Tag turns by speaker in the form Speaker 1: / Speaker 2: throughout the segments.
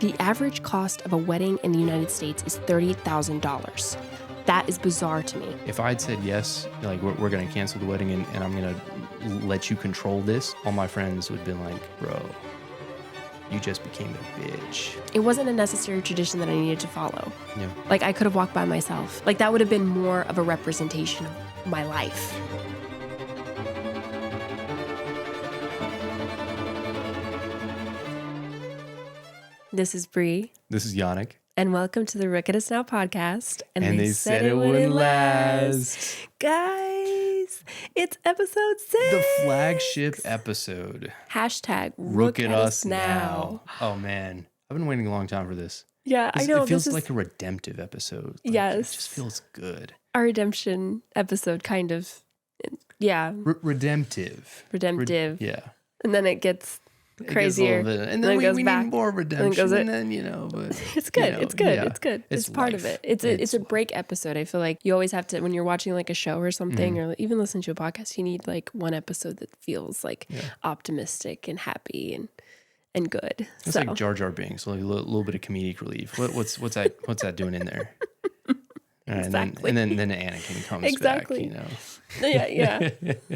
Speaker 1: The average cost of a wedding in the United States is $30,000. That is bizarre to me.
Speaker 2: If I'd said yes, like we're going to cancel the wedding and I'm going to let you control this, all my friends would have been like, bro, you just became a bitch.
Speaker 1: It wasn't a necessary tradition that I needed to follow.
Speaker 2: Yeah.
Speaker 1: Like, I could have walked by myself. Like, that would have been more of a representation of my life. This is Bre.
Speaker 2: This is Yannick.
Speaker 1: And welcome to the Look at Us Now podcast.
Speaker 2: And they said it wouldn't last.
Speaker 1: Guys, it's episode 6.
Speaker 2: The flagship episode.
Speaker 1: Hashtag
Speaker 2: Look at Us Now. Oh, man. I've been waiting a long time for this.
Speaker 1: Yeah, I know.
Speaker 2: It feels like a redemptive episode. Like,
Speaker 1: yes.
Speaker 2: It just feels good.
Speaker 1: Our redemption episode, kind of. Yeah.
Speaker 2: Redemptive.
Speaker 1: Redemptive.
Speaker 2: Yeah.
Speaker 1: And then it gets crazier.
Speaker 2: And then we
Speaker 1: back.
Speaker 2: need more redemption. And then, but
Speaker 1: it's good. It's good.
Speaker 2: Yeah.
Speaker 1: It's good. It's part of it. It's a break episode. I feel like you always have to, when you're watching like a show or something, or even listen to a podcast, you need like one episode that feels like optimistic and happy and good.
Speaker 2: It's like Jar Jar Binks, like a little bit of comedic relief. What's that doing in there?
Speaker 1: Exactly.
Speaker 2: And then Anakin comes back,
Speaker 1: Yeah.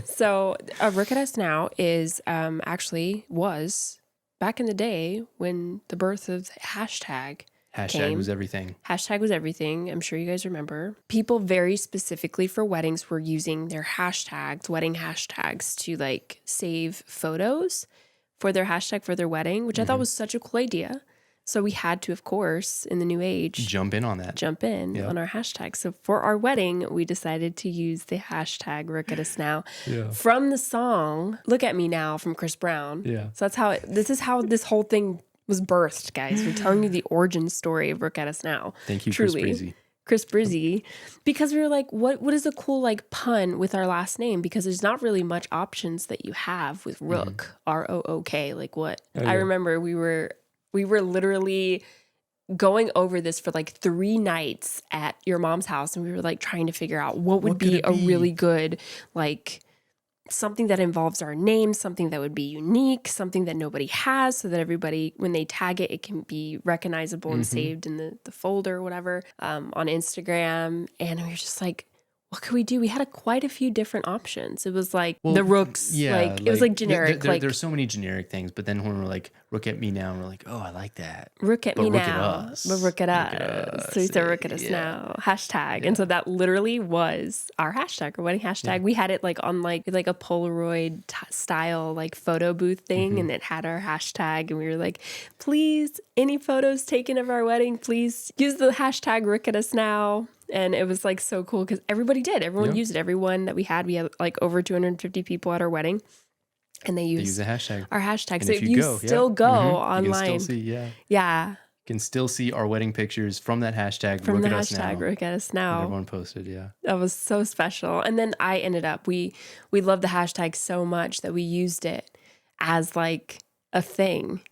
Speaker 1: So Look at Us Now is was back in the day when the birth of hashtag came.
Speaker 2: was everything.
Speaker 1: Hashtag was everything. I'm sure you guys remember. People very specifically for weddings were using their hashtags, wedding hashtags, to like save photos for their hashtag for their wedding, which I thought was such a cool idea. So we had to, of course, in the new age,
Speaker 2: jump in on our
Speaker 1: hashtag. So for our wedding, we decided to use the hashtag Look at Us Now from the song Look at Me Now from Chris Brown.
Speaker 2: Yeah.
Speaker 1: So this is how this whole thing was birthed, guys. We're telling you the origin story of Look at Us Now.
Speaker 2: Thank you,
Speaker 1: truly. Chris Brizzy, because we were like, what is a cool like pun with our last name? Because there's not really much options that you have with Rook, R-O-O-K. Like what? I remember we were literally going over this for like 3 nights at your mom's house. And we were like trying to figure out what would be a really good, like something that involves our name, something that would be unique, something that nobody has so that everybody, when they tag it, it can be recognizable and saved in the folder or whatever on Instagram. And we were just like, what could we do? We had quite a few different options. It was like the Rooks, it was like generic.
Speaker 2: There's so many generic things, but then when we're like, Look at Me Now, we're like, oh, I like that.
Speaker 1: Look at me
Speaker 2: Look
Speaker 1: now.
Speaker 2: at us.
Speaker 1: But Look at us. So we said Look at Us Now. Hashtag. Yeah. And so that literally was our hashtag, our wedding hashtag. Yeah. We had it like on like a Polaroid style like photo booth thing, and it had our hashtag. And we were like, please, any photos taken of our wedding, please use the hashtag Look at Us Now. And it was like so cool because everybody did. Everyone used it. Everyone that we had like over 250 people at our wedding. And they used
Speaker 2: the hashtag.
Speaker 1: Our hashtag.
Speaker 2: And
Speaker 1: so if you still go online.
Speaker 2: You can still see, You can still see our wedding pictures from that hashtag.
Speaker 1: From
Speaker 2: Look
Speaker 1: the
Speaker 2: at
Speaker 1: hashtag,
Speaker 2: Us Now.
Speaker 1: Look at Us Now.
Speaker 2: Everyone posted,
Speaker 1: That was so special. And then I ended up, we loved the hashtag so much that we used it as like a thing.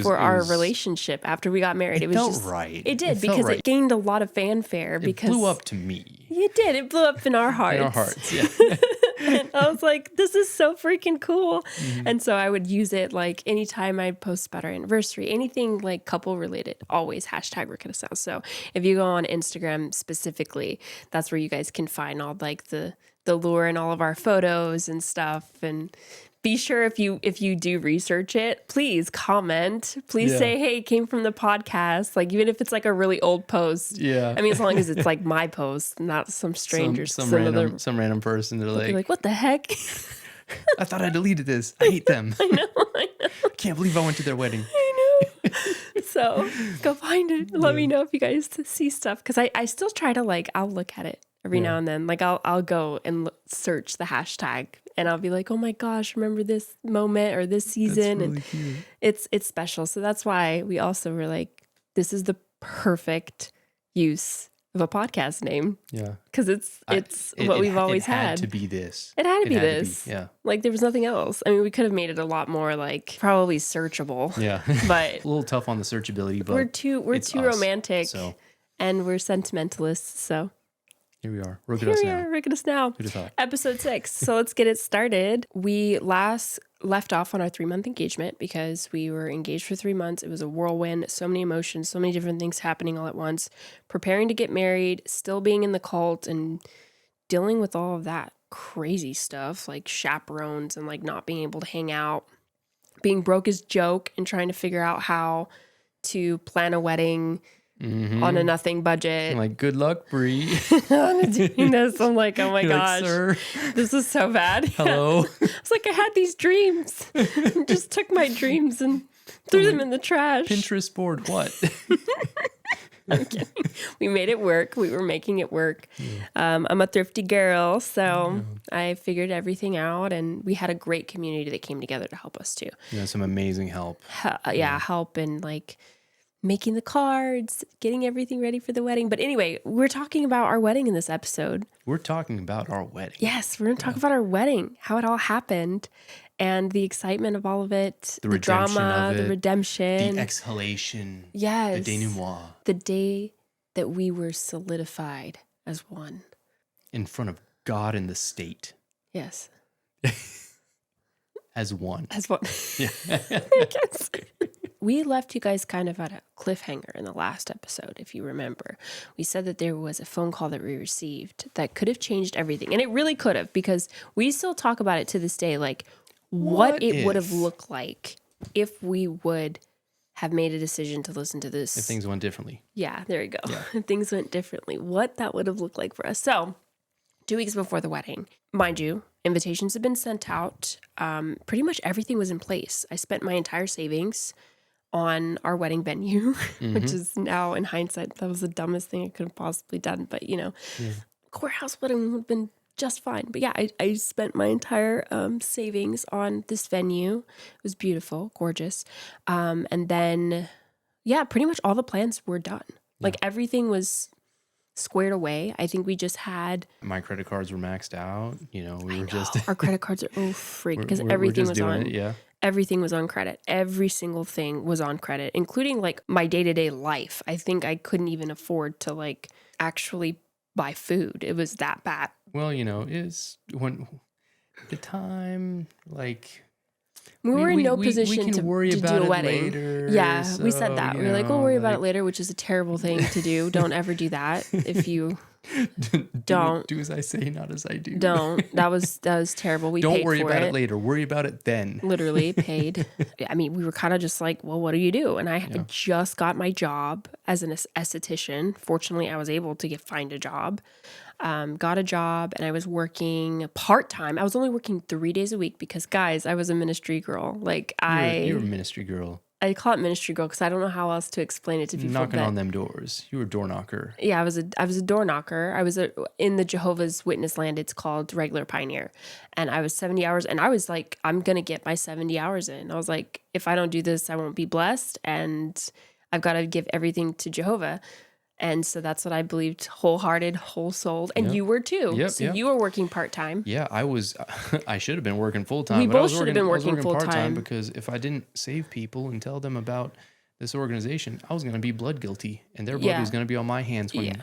Speaker 1: For our relationship after we got married.
Speaker 2: It
Speaker 1: was
Speaker 2: felt
Speaker 1: just
Speaker 2: right.
Speaker 1: It did because it gained a lot of fanfare. Because
Speaker 2: it blew up to me.
Speaker 1: It did. It blew up in our hearts.
Speaker 2: In our hearts, yeah.
Speaker 1: And I was like, this is so freaking cool. And so I would use it like anytime I'd post about our anniversary, anything like couple related, always hashtag Look at Us Now. So if you go on Instagram specifically, that's where you guys can find all like the lure and all of our photos and stuff. And be sure if you do research it, please comment. Please say, hey, it came from the podcast. Like even if it's like a really old post.
Speaker 2: Yeah.
Speaker 1: I mean, as long as it's like my post, not some stranger,
Speaker 2: some random person. They're like,
Speaker 1: what the heck?
Speaker 2: I thought I deleted this. I hate them.
Speaker 1: I know.
Speaker 2: I can't believe I went to their wedding.
Speaker 1: I know. So go find it. Let me know if you guys see stuff. Because I still try to like, I'll look at it every now and then. Like I'll go and search the hashtag. And I'll be like, oh my gosh, remember this moment or this season?
Speaker 2: That's really cute.
Speaker 1: It's special. So that's why we also were like, this is the perfect use of a podcast name.
Speaker 2: Yeah.
Speaker 1: Because it's what we've always had.
Speaker 2: It had to be this.
Speaker 1: It had to be this.
Speaker 2: Yeah.
Speaker 1: Like there was nothing else. I mean, we could have made it a lot more like probably searchable.
Speaker 2: Yeah.
Speaker 1: But
Speaker 2: a little tough on the searchability, but
Speaker 1: we're too romantic
Speaker 2: so.
Speaker 1: And we're sentimentalists. So
Speaker 2: here we are. Look at us now.
Speaker 1: Look at us now.
Speaker 2: Who'd have thought?
Speaker 1: Episode 6. So let's get it started. We last left off on our 3-month engagement because we were engaged for 3 months. It was a whirlwind, so many emotions, so many different things happening all at once, preparing to get married, still being in the cult and dealing with all of that crazy stuff like chaperones and like not being able to hang out, being broke as joke and trying to figure out how to plan a wedding on a nothing budget.
Speaker 2: I'm like, good luck, Bre.
Speaker 1: I'm doing this. I'm like, oh my
Speaker 2: You're
Speaker 1: gosh,
Speaker 2: like, sir,
Speaker 1: this is so bad.
Speaker 2: hello.
Speaker 1: It's like I had these dreams. Just took my dreams and threw them in the trash.
Speaker 2: Pinterest board, what?
Speaker 1: I'm kidding. We made it work. We were making it work. I'm a thrifty girl, so I figured everything out, and we had a great community that came together to help us too.
Speaker 2: Yeah, some amazing help.
Speaker 1: Help in like making the cards, getting everything ready for the wedding. But anyway, we're talking about our wedding in this episode.
Speaker 2: We're talking about our wedding.
Speaker 1: Yes, we're going to talk about our wedding, how it all happened, and the excitement of all of it, the drama, the redemption,
Speaker 2: the exhalation,
Speaker 1: yes,
Speaker 2: the denouement.
Speaker 1: The day that we were solidified as one.
Speaker 2: In front of God and the state.
Speaker 1: Yes.
Speaker 2: As one.
Speaker 1: As one.
Speaker 2: Yeah.
Speaker 1: Yes. We left you guys kind of at a cliffhanger in the last episode, if you remember. We said that there was a phone call that we received that could have changed everything. And it really could have, because we still talk about it to this day, like what it would have looked like if we would have made a decision to listen to this.
Speaker 2: If things went differently.
Speaker 1: Yeah, there you go.
Speaker 2: Yeah.
Speaker 1: If things went differently, what that would have looked like for us. So 2 weeks before the wedding, mind you, invitations had been sent out. Pretty much everything was in place. I spent my entire savings on our wedding venue, which is now in hindsight, that was the dumbest thing I could have possibly done. But, courthouse wedding would have been just fine. But yeah, I spent my entire savings on this venue. It was beautiful, gorgeous. And then, pretty much all the plans were done. Like everything was squared away. I think we just had...
Speaker 2: My credit cards were maxed out. We were just...
Speaker 1: Our credit cards are, freak, because everything was on...
Speaker 2: Yeah.
Speaker 1: Everything was on credit. Every single thing was on credit, including like my day-to-day life. I think I couldn't even afford to like actually buy food. It was that bad.
Speaker 2: Well, is when the time, like...
Speaker 1: We were in no position
Speaker 2: we can
Speaker 1: to
Speaker 2: worry
Speaker 1: do
Speaker 2: about
Speaker 1: a
Speaker 2: it
Speaker 1: wedding.
Speaker 2: later,
Speaker 1: Yeah,
Speaker 2: so,
Speaker 1: we said that. We were like, we'll worry about it later, which is a terrible thing to do. Don't ever do that. If you don't.
Speaker 2: Do as I say, not as I do.
Speaker 1: Don't. That was terrible. We
Speaker 2: don't
Speaker 1: paid
Speaker 2: worry
Speaker 1: for
Speaker 2: about it later. Worry about it then.
Speaker 1: Literally paid. I mean, we were kind of just like, well, what do you do? And I just got my job as an esthetician. Fortunately, I was able to find a job. Got a job, and I was working part-time. I was only working 3 days a week because, guys, I was a ministry girl. Like
Speaker 2: You're a ministry girl.
Speaker 1: I call it ministry girl because I don't know how else to explain it to people.
Speaker 2: Knocking on them doors. You were a door knocker.
Speaker 1: Yeah, I was a door knocker. I was in the Jehovah's Witness land. It's called regular pioneer, and I was 70 hours. And I was like, I'm gonna get my 70 hours in. I was like, if I don't do this, I won't be blessed, and I've got to give everything to Jehovah. And so that's what I believed, wholehearted, whole souled. And you were too.
Speaker 2: Yep,
Speaker 1: so you were working part-time.
Speaker 2: Yeah, I was. I should have been working full-time.
Speaker 1: We
Speaker 2: but
Speaker 1: both should have been working full-time.
Speaker 2: Part-time because if I didn't save people and tell them about this organization, I was going to be blood guilty. And their blood was going to be on my hands when,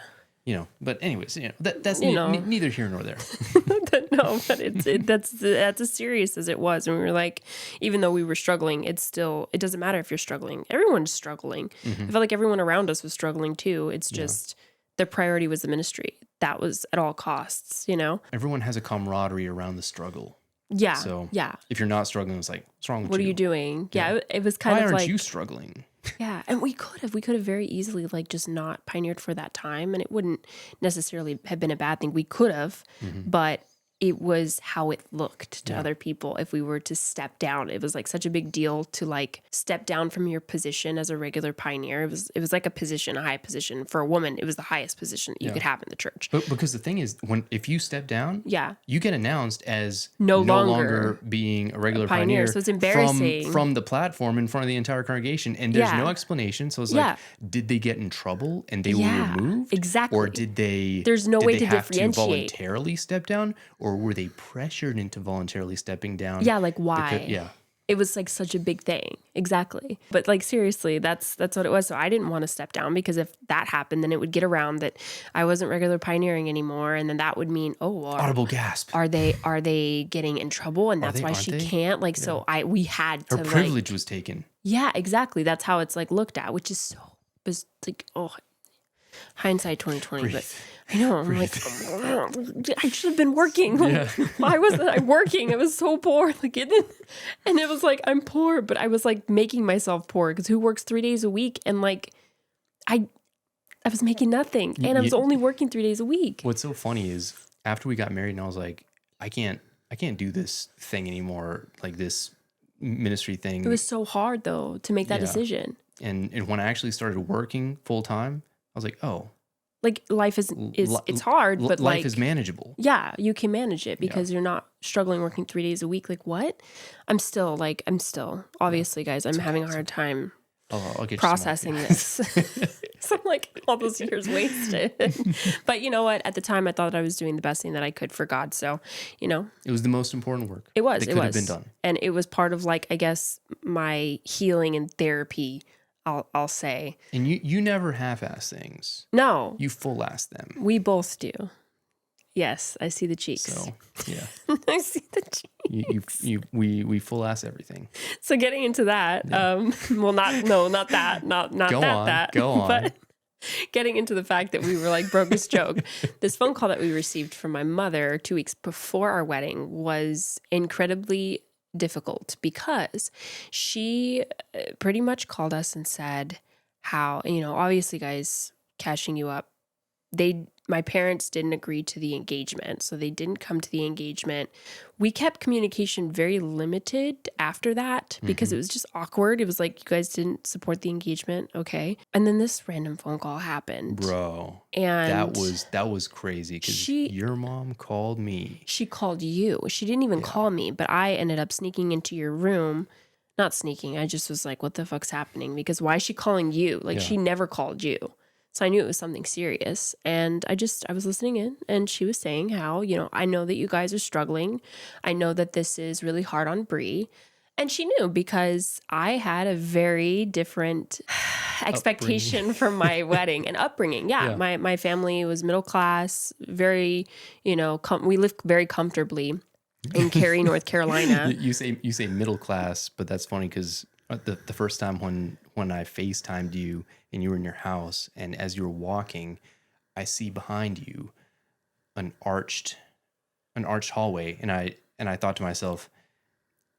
Speaker 2: But anyways, that's neither here nor there.
Speaker 1: No, but that's as serious as it was. And we were like, even though we were struggling, it doesn't matter if you're struggling. Everyone's struggling. I felt like everyone around us was struggling too. It's just the priority was the ministry. That was at all costs,
Speaker 2: Everyone has a camaraderie around the struggle.
Speaker 1: Yeah.
Speaker 2: So if you're not struggling, it's like, what's wrong with you?
Speaker 1: What are you doing? Yeah. It was kind
Speaker 2: Why
Speaker 1: of like...
Speaker 2: aren't you struggling?
Speaker 1: Yeah. And we could have very easily like just not pioneered for that time. And it wouldn't necessarily have been a bad thing. We could have, but it was how it looked to other people if we were to step down. It was like such a big deal to like step down from your position as a regular pioneer. It was like a high position. For a woman, it was the highest position that you could have in the church.
Speaker 2: But because the thing is, if you step down, you get announced as
Speaker 1: no longer
Speaker 2: being a regular pioneer.
Speaker 1: So it's embarrassing.
Speaker 2: From the platform in front of the entire congregation. And there's no explanation. So it's like, did they get in trouble and they were removed?
Speaker 1: Exactly.
Speaker 2: Or did they...
Speaker 1: There's no way to
Speaker 2: have
Speaker 1: differentiate.
Speaker 2: To voluntarily step down? Or were they pressured into voluntarily stepping down?
Speaker 1: Yeah, like why? It was like such a big thing. Exactly. But like, seriously, that's what it was. So I didn't want to step down, because if that happened, then it would get around that I wasn't regular pioneering anymore. And then that would mean,
Speaker 2: audible gasp.
Speaker 1: Are they getting in trouble? And that's why she can't. Like, so we had to,
Speaker 2: her privilege was taken.
Speaker 1: Yeah, exactly. That's how it's like looked at, which is like, hindsight 2020.
Speaker 2: Breathe.
Speaker 1: But I know, I'm like, I should have been working.
Speaker 2: Yeah.
Speaker 1: Why wasn't I working? I was so poor. Like, and it was like, I'm poor, but I was like making myself poor, because who works 3 days a week? And like, I was making nothing, and I was only working 3 days a week.
Speaker 2: What's so funny is after we got married, and I was like, I can't do this thing anymore. Like this ministry thing.
Speaker 1: It was so hard though to make that decision.
Speaker 2: And when I actually started working full time, I was like, oh.
Speaker 1: Like, life is it's hard, but
Speaker 2: life is manageable.
Speaker 1: Yeah, you can manage it because you're not struggling working 3 days a week. Like, what? I'm still, obviously, guys, I'm having a hard time
Speaker 2: I'll get
Speaker 1: processing this. So I'm like, all those years wasted. But you know what? At the time, I thought I was doing the best thing that I could for God. So, it
Speaker 2: was the most important work.
Speaker 1: It was.
Speaker 2: That could have been done.
Speaker 1: And it was part of, like, I guess, my healing and therapy, I'll say.
Speaker 2: And you never half-ass things.
Speaker 1: No.
Speaker 2: You full-ass them.
Speaker 1: We both do. Yes, I see the cheeks.
Speaker 2: So, yeah.
Speaker 1: I see the cheeks.
Speaker 2: We full-ass everything.
Speaker 1: So getting into that, not that.
Speaker 2: Go on.
Speaker 1: But getting into the fact that we were like broke as joke. This phone call that we received from my mother 2 weeks before our wedding was incredibly difficult, because she pretty much called us and said how, obviously, guys, cashing you up, my parents didn't agree to the engagement, so they didn't come to the engagement. We kept communication very limited after that, because it was just awkward. It was like, you guys didn't support the engagement, okay? And then this random phone call happened.
Speaker 2: Bro,
Speaker 1: and
Speaker 2: that was crazy, because your mom called me.
Speaker 1: She called you. She didn't even call me, but I ended up sneaking into your room. Not sneaking. I just was like, what the fuck's happening? Because why is she calling you? Like, she never called you. So I knew it was something serious. And I was listening in, and she was saying how, I know that you guys are struggling. I know that this is really hard on Bre. And she knew, because I had a very different expectation from my wedding and upbringing. Yeah. My family was middle class, very, we lived very comfortably in Cary, North Carolina.
Speaker 2: You say middle class, but that's funny, because the first time when I FaceTimed you and you were in your house, and as you were walking, I see behind you an arched hallway, and I thought to myself,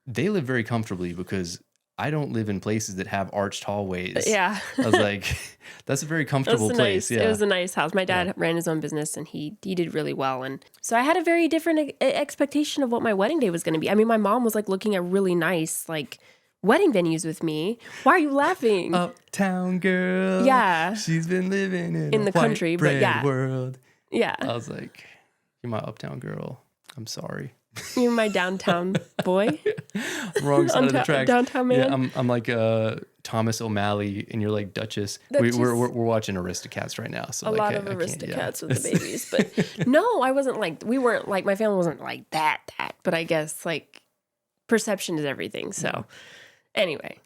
Speaker 2: they live very comfortably, because I don't live in places that have arched hallways.
Speaker 1: Yeah.
Speaker 2: I was like, that's a very comfortable place.
Speaker 1: It was a nice house. My dad ran his own business, and he did really well. And so I had a very different expectation of what my wedding day was going to be. I mean, my mom was like looking at really nice, like, wedding venues with me. Why are you laughing?
Speaker 2: Uptown girl.
Speaker 1: Yeah.
Speaker 2: She's been living in
Speaker 1: the
Speaker 2: white
Speaker 1: country,
Speaker 2: bread
Speaker 1: but
Speaker 2: world.
Speaker 1: Yeah.
Speaker 2: I was like, you're my uptown girl. I'm sorry.
Speaker 1: You're my downtown boy.
Speaker 2: Wrong side of the tracks.
Speaker 1: Downtown man.
Speaker 2: Yeah, I'm like Thomas O'Malley, and you're like Duchess. We're watching Aristocats right now. So
Speaker 1: a lot of Aristocats with the babies. But no, I wasn't like, we weren't like, my family wasn't like that. But I guess like perception is everything. So anyway,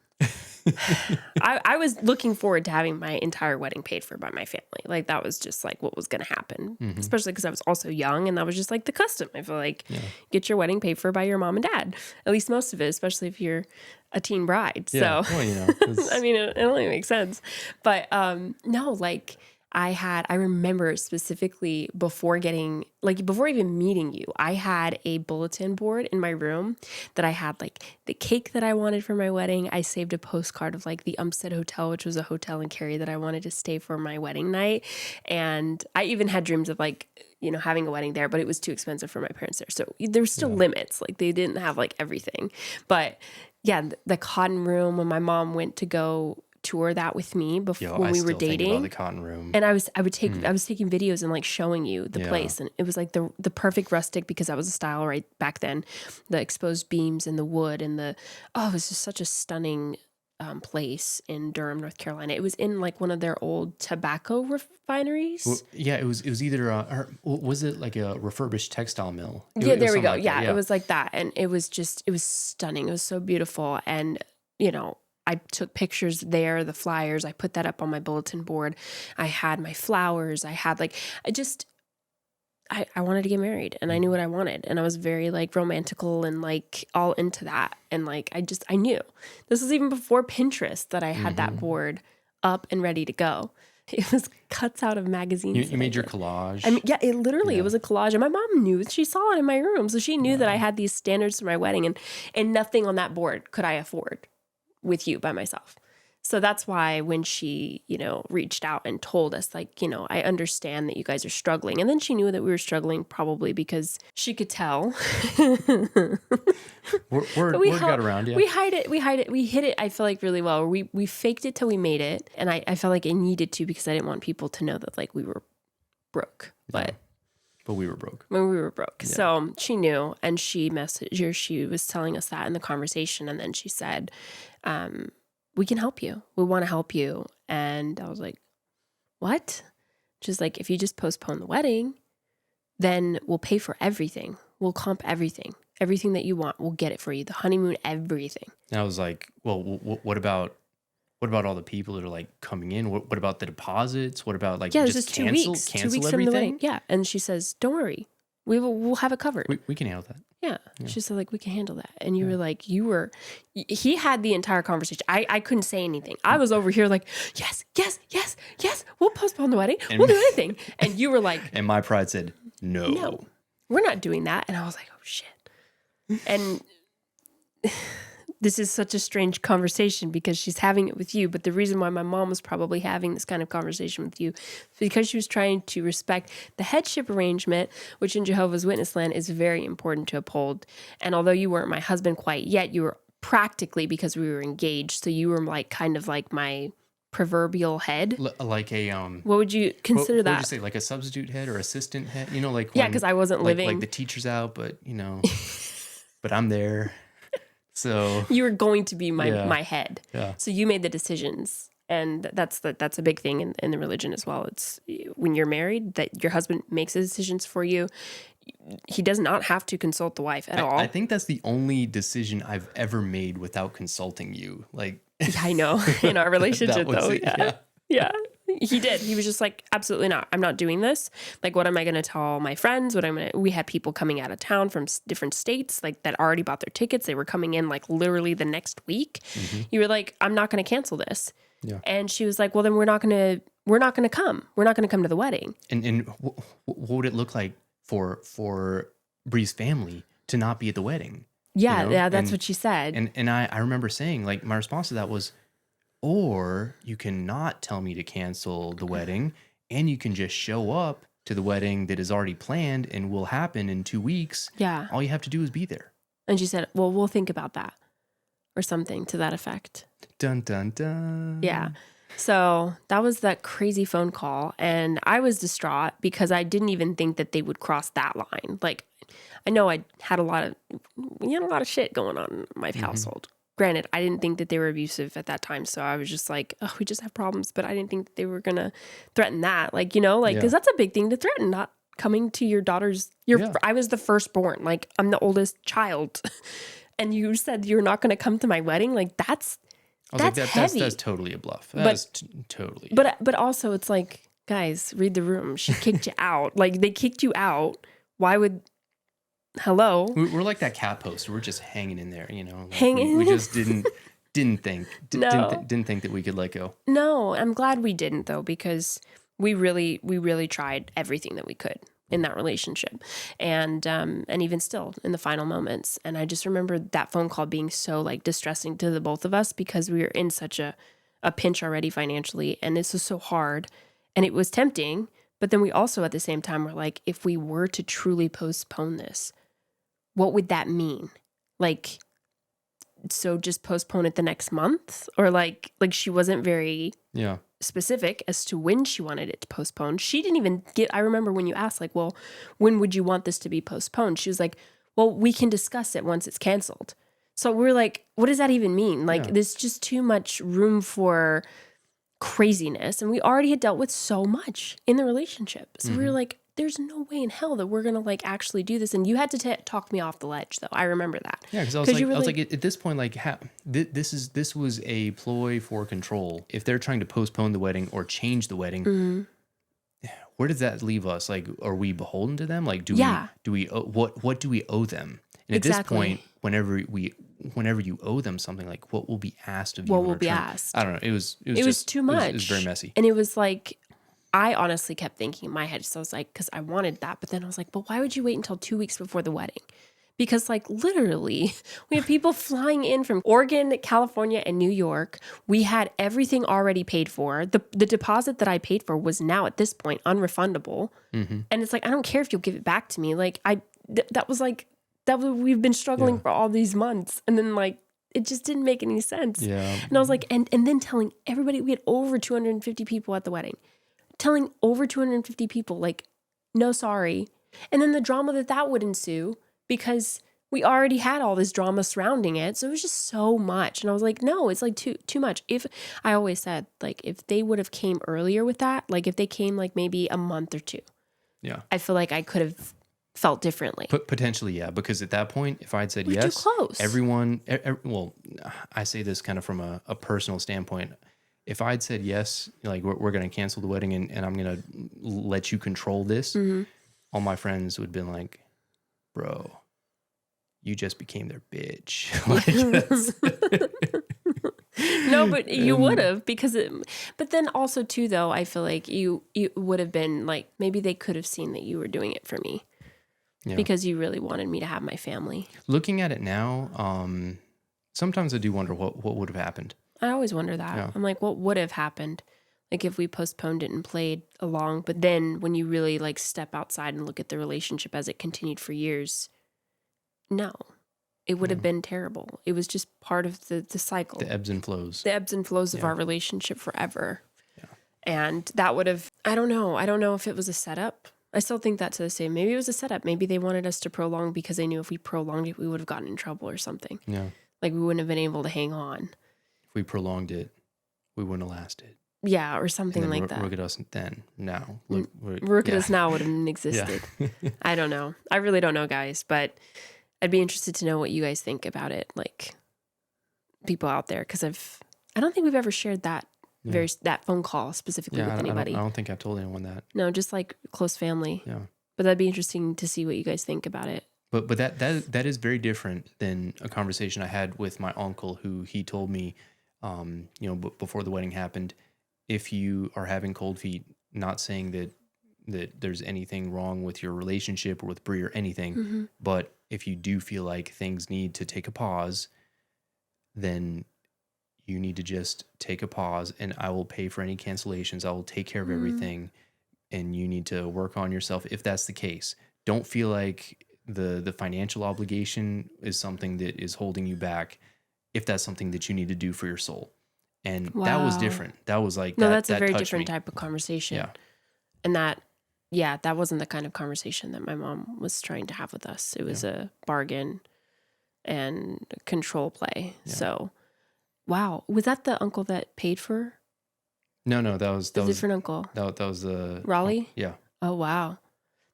Speaker 1: I was looking forward to having my entire wedding paid for by my family. Like, that was just like what was going to happen, especially because I was also young, and that was just like the custom. I feel like get your wedding paid for by your mom and dad, at least most of it, especially if you're a teen bride.
Speaker 2: Yeah.
Speaker 1: So,
Speaker 2: Well,
Speaker 1: I mean, it only makes sense. But no, like, I remember specifically before even meeting you, I had a bulletin board in my room that I had like the cake that I wanted for my wedding. I saved a postcard of like the Umstead Hotel, which was a hotel in Cary that I wanted to stay for my wedding night. And I even had dreams of like, having a wedding there, but it was too expensive for my parents there. So there were still limits. Like, they didn't have like everything. But yeah, the cotton room, when my mom went to go tour that with me before when we were dating.
Speaker 2: Think about the cotton room.
Speaker 1: And I was taking videos and like showing you the place, and it was like the perfect rustic, because that was a style right back then. The exposed beams and the wood and it was just such a stunning place in Durham, North Carolina. It was in like one of their old tobacco refineries.
Speaker 2: Well, yeah, it was either or was it like a refurbished textile mill?
Speaker 1: Yeah,
Speaker 2: It was
Speaker 1: there we go.
Speaker 2: something like that,
Speaker 1: It was like that. And it was stunning. It was so beautiful. And, you know, I took pictures there, the flyers. I put that up on my bulletin board. I had my flowers. I had like, I wanted to get married and I knew what I wanted. And I was very like romantical and like all into that. And like, I knew this was even before Pinterest that I had that board up and ready to go. It was cuts out of magazines.
Speaker 2: You made your collage.
Speaker 1: I mean, yeah, it was a collage. And my mom knew, she saw it in my room. So she knew that I had these standards for my wedding and nothing on that board could I afford with you by myself. So that's why when she, you know, reached out and told us, like, you know, I understand that you guys are struggling. And then she knew that we were struggling probably because she could tell.
Speaker 2: Word got around, yeah.
Speaker 1: We hid it, I feel like, really well. We faked it till we made it. And I felt like I needed to because I didn't want people to know that, like, we were broke. But
Speaker 2: we were broke.
Speaker 1: When we were broke. Yeah. So she knew, and she messaged, or she was telling us that in the conversation. And then she said, we can help you. We want to help you. And I was like, what? She's like, if you just postpone the wedding, then we'll pay for everything. We'll comp everything. Everything that you want, we'll get it for you. The honeymoon, everything.
Speaker 2: And I was like, well, what about all the people that are like coming in? What about the deposits? What about like just cancel
Speaker 1: 2 weeks
Speaker 2: everything?
Speaker 1: From the wedding. Yeah. And she says, don't worry. We'll have it covered.
Speaker 2: We can handle that.
Speaker 1: Yeah. She said, like, we can handle that. And you were like, he had the entire conversation. I couldn't say anything. I was over here like, yes. We'll postpone the wedding. We'll do anything. And you were like.
Speaker 2: And my pride said, no,
Speaker 1: we're not doing that. And I was like, oh shit. And this is such a strange conversation because she's having it with you. But the reason why my mom was probably having this kind of conversation with you is because she was trying to respect the headship arrangement, which in Jehovah's Witness land is very important to uphold. And although you weren't my husband quite yet, you were practically, because we were engaged. So you were like kind of like my proverbial head.
Speaker 2: Like a
Speaker 1: what would you consider that?
Speaker 2: What would you say, like a substitute head or assistant head? You know, like
Speaker 1: because I wasn't living.
Speaker 2: Like the teacher's out, but you know, but I'm there. So
Speaker 1: you were going to be my head.
Speaker 2: Yeah.
Speaker 1: So you made the decisions. And that's a big thing in the religion as well. It's when you're married that your husband makes the decisions for you. He does not have to consult the wife at all.
Speaker 2: I think that's the only decision I've ever made without consulting you. Like,
Speaker 1: I know in our relationship though. Yeah. He did. He was just like, absolutely not. I'm not doing this. Like, what am I going to tell my friends? We had people coming out of town from different states, like that already bought their tickets. They were coming in like literally the next week. Mm-hmm. You were like, I'm not going to cancel this. Yeah. And she was like, well, then we're not going to come. We're not going to come to the wedding.
Speaker 2: And what would it look like for Bre's family to not be at the wedding?
Speaker 1: Yeah. You know? Yeah. That's what she said.
Speaker 2: And I remember saying, like, my response to that was, or you cannot tell me to cancel the wedding and you can just show up to the wedding that is already planned and will happen in 2 weeks.
Speaker 1: Yeah.
Speaker 2: All you have to do is be there.
Speaker 1: And she said, well, we'll think about that or something to that effect.
Speaker 2: Dun, dun, dun.
Speaker 1: Yeah. So that was that crazy phone call. And I was distraught because I didn't even think that they would cross that line. Like, I know I had a lot of shit going on in my household. Granted, I didn't think that they were abusive at that time. So I was just like, oh, we just have problems. But I didn't think that they were going to threaten that. Like, you know, like, because that's a big thing to threaten, not coming to your daughter's. I was the firstborn. Like, I'm the oldest child. And you said you're not going to come to my wedding. Like, that's heavy.
Speaker 2: That's totally a bluff. That's totally.
Speaker 1: But also, it's like, guys, read the room. She kicked you out. Like, they kicked you out. Why would... Hello.
Speaker 2: We're like that cat poster. We're just hanging in there, you know. Like we just didn't think that we could let go.
Speaker 1: No, I'm glad we didn't though, because we really tried everything that we could in that relationship, and even still in the final moments. And I just remember that phone call being so like distressing to the both of us because we were in such a pinch already financially, and this was so hard, and it was tempting. But then we also at the same time were like, if we were to truly postpone this, what would that mean? Like, so just postpone it the next month? Or like she wasn't very specific as to when she wanted it to postpone. She didn't even I remember when you asked, like, well, when would you want this to be postponed? She was like, well, we can discuss it once it's canceled. So we're like, what does that even mean? Like,
Speaker 2: Yeah.
Speaker 1: there's just too much room for craziness. And we already had dealt with so much in the relationship. So we were like, there's no way in hell that we're going to like actually do this. And you had to talk me off the ledge, though. I remember that.
Speaker 2: Yeah, because I was like, at this point, like, this was a ploy for control. If they're trying to postpone the wedding or change the wedding, where does that leave us? Like, are we beholden to them? Like, what do we owe them? And at this point, whenever you owe them something, like, what will be asked of you?
Speaker 1: What will be asked?
Speaker 2: I don't know. It was
Speaker 1: too much.
Speaker 2: It was very messy.
Speaker 1: And it was like, I honestly kept thinking in my head, so I was like, because I wanted that. But then I was like, but why would you wait until 2 weeks before the wedding? Because like literally we have people flying in from Oregon, California, and New York. We had everything already paid for. The deposit that I paid for was now at this point unrefundable. And it's like, I don't care if you'll give it back to me. Like we've been struggling for all these months. And then like, it just didn't make any sense.
Speaker 2: Yeah.
Speaker 1: And I was like, and then telling everybody, we had over 250 people at the wedding. Telling over 250 people, like, no, sorry. And then the drama that would ensue because we already had all this drama surrounding it. So it was just so much. And I was like, no, it's like too much. If I always said, like, if they would have came earlier with that, like if they came like maybe a month or two, I feel like I could have felt differently.
Speaker 2: Potentially, yeah. Because at that point, if I'd said
Speaker 1: we're
Speaker 2: yes,
Speaker 1: too close.
Speaker 2: everyone, well, I say this kind of from a personal standpoint. If I'd said yes, like we're going to cancel the wedding and I'm going to let you control this, all my friends would have been like, bro, you just became their bitch.
Speaker 1: No, but you would have but then also too, though, I feel like you would have been like, maybe they could have seen that you were doing it for me because you really wanted me to have my family.
Speaker 2: Looking at it now, sometimes I do wonder what would have happened.
Speaker 1: I always wonder that. Yeah. I'm like, what would have happened? Like if we postponed it and played along, but then when you really like step outside and look at the relationship as it continued for years, no, it would have been terrible. It was just part of the cycle.
Speaker 2: The ebbs and flows.
Speaker 1: The ebbs and flows of our relationship forever. Yeah. And that would have, I don't know if it was a setup. I still think that to this day. Maybe it was a setup. Maybe they wanted us to prolong because they knew if we prolonged it, we would have gotten in trouble or something.
Speaker 2: Yeah.
Speaker 1: Like we wouldn't have been able to hang on.
Speaker 2: If we prolonged it, we wouldn't have lasted.
Speaker 1: Yeah, or something like that.
Speaker 2: Look at us then. Now.
Speaker 1: Look at us now would have existed. Yeah. I don't know. I really don't know, guys. But I'd be interested to know what you guys think about it. Like, people out there. Because I don't think we've ever shared that that phone call specifically with anybody.
Speaker 2: I don't think I've told anyone that.
Speaker 1: No, just like close family. Yeah. But that'd be interesting to see what you guys think about it.
Speaker 2: But that is very different than a conversation I had with my uncle, who he told me, before the wedding happened, if you are having cold feet, not saying that there's anything wrong with your relationship or with Bre or anything, but if you do feel like things need to take a pause, then you need to just take a pause, and I will pay for any cancellations. I will take care of everything, and you need to work on yourself if that's the case. Don't feel like the financial obligation is something that is holding you back, if that's something that you need to do for your soul. And that was different. That was like,
Speaker 1: that's a very different type of conversation. Yeah. And that wasn't the kind of conversation that my mom was trying to have with us. It was a bargain and control play. Yeah. So, wow. Was that the uncle that paid for?
Speaker 2: No, that was
Speaker 1: a different uncle.
Speaker 2: That was the
Speaker 1: Raleigh?
Speaker 2: Yeah.
Speaker 1: Oh, wow.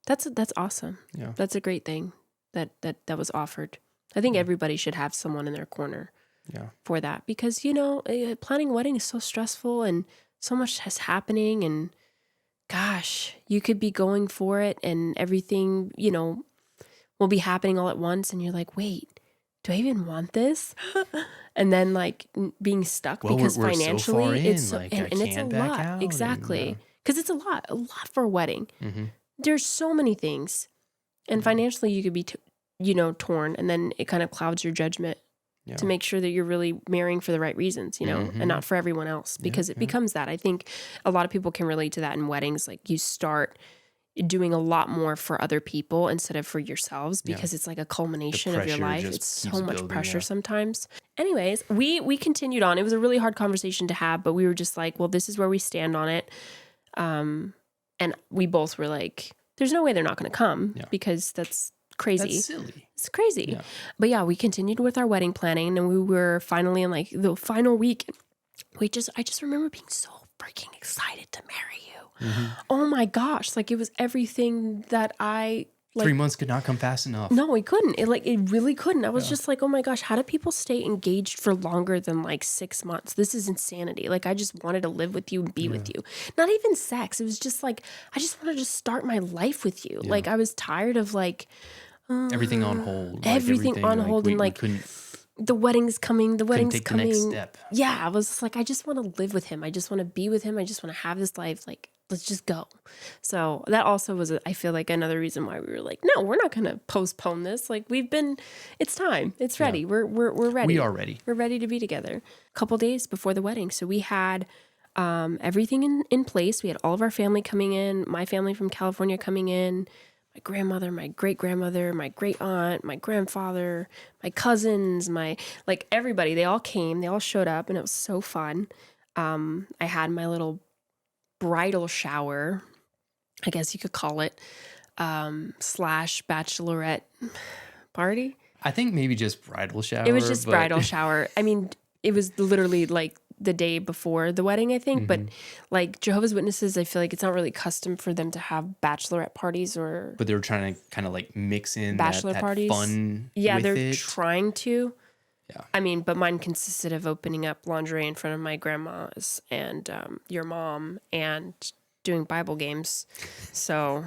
Speaker 1: That's awesome.
Speaker 2: Yeah.
Speaker 1: That's a great thing that was offered. I think everybody should have someone in their corner. Yeah. For that, because planning a wedding is so stressful and so much is happening, and gosh, you could be going for it and everything will be happening all at once, and you're like, wait, do I even want this? And then like being stuck because
Speaker 2: we're
Speaker 1: financially
Speaker 2: so far in,
Speaker 1: and it's a lot. Exactly, because it's a lot for a wedding. There's so many things, and financially you could be torn, and then it kind of clouds your judgment. Yeah. To make sure that you're really marrying for the right reasons, and not for everyone else, because it becomes that. I think a lot of people can relate to that in weddings. Like you start doing a lot more for other people instead of for yourselves, because it's like a culmination of your life. It's so much pressure sometimes. Anyways, we continued on. It was a really hard conversation to have, but we were just like, well, this is where we stand on it. And we both were like, there's no way they're not going to come because that's crazy.
Speaker 2: That's silly.
Speaker 1: It's crazy.
Speaker 2: Yeah.
Speaker 1: But yeah, we continued with our wedding planning, and we were finally in like the final week. I just remember being so freaking excited to marry you.
Speaker 2: Mm-hmm.
Speaker 1: Oh my gosh. Like it was everything that I like.
Speaker 2: 3 months could not come fast enough.
Speaker 1: No, it couldn't. It really couldn't. I was just like, oh my gosh, how do people stay engaged for longer than like 6 months? This is insanity. Like I just wanted to live with you and be with you. Not even sex. It was just like, I just wanted to start my life with you. Like I was tired of like,
Speaker 2: everything on hold.
Speaker 1: Everything on hold, and like the wedding's coming. The wedding's
Speaker 2: take
Speaker 1: coming.
Speaker 2: the next step.
Speaker 1: Yeah, I was like, I just want to live with him. I just want to be with him. I just want to have this life. Like, let's just go. So that also was, I feel like, another reason why we were like, no, we're not going to postpone this. Like it's time. It's ready. Yeah. We're ready.
Speaker 2: We are ready.
Speaker 1: We're ready to be together. A couple days before the wedding. So we had everything in place. We had all of our family coming in, my family from California coming in, my grandmother, my great-grandmother, my great-aunt, my grandfather, my cousins, like everybody. They all came. They all showed up, and it was so fun. I had my little bridal shower, I guess you could call it, / bachelorette party.
Speaker 2: I think maybe just bridal shower.
Speaker 1: It was just bridal shower. I mean, it was literally like the day before the wedding, I think. But like Jehovah's Witnesses, I feel like it's not really custom for them to have bachelorette parties or.
Speaker 2: But they were trying to kind of like mix in
Speaker 1: bachelor
Speaker 2: that
Speaker 1: parties.
Speaker 2: Fun.
Speaker 1: Yeah,
Speaker 2: with
Speaker 1: they're
Speaker 2: it.
Speaker 1: trying to.
Speaker 2: Yeah.
Speaker 1: I mean, but mine consisted of opening up lingerie in front of my grandma's and your mom and doing Bible games. So.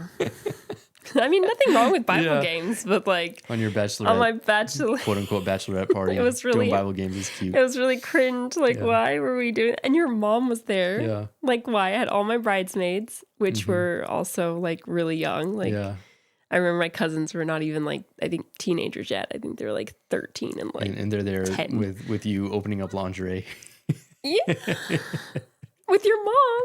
Speaker 1: I mean, nothing wrong with Bible games, but like
Speaker 2: on your bachelorette,
Speaker 1: on my bachelor,
Speaker 2: quote unquote bachelorette party,
Speaker 1: it was really
Speaker 2: doing Bible games is cute.
Speaker 1: It was really cringe. Like, why were we doing? And your mom was there.
Speaker 2: Yeah.
Speaker 1: Like, why? I had all my bridesmaids, which were also like really young. Like, I remember my cousins were not even like, I think teenagers yet. I think they were like 13 and like,
Speaker 2: and they're there
Speaker 1: 10.
Speaker 2: with you opening up lingerie.
Speaker 1: Yeah. With your mom.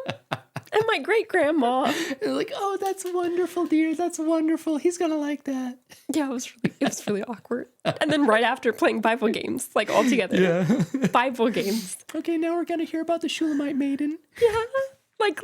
Speaker 1: And my great grandma.
Speaker 2: They're like, oh, that's wonderful, dear. That's wonderful. He's gonna like that.
Speaker 1: Yeah, it was really awkward. And then right after playing Bible games, like all together. Yeah. Bible games.
Speaker 2: Okay, now we're gonna hear about the Shulamite maiden.
Speaker 1: Yeah. Like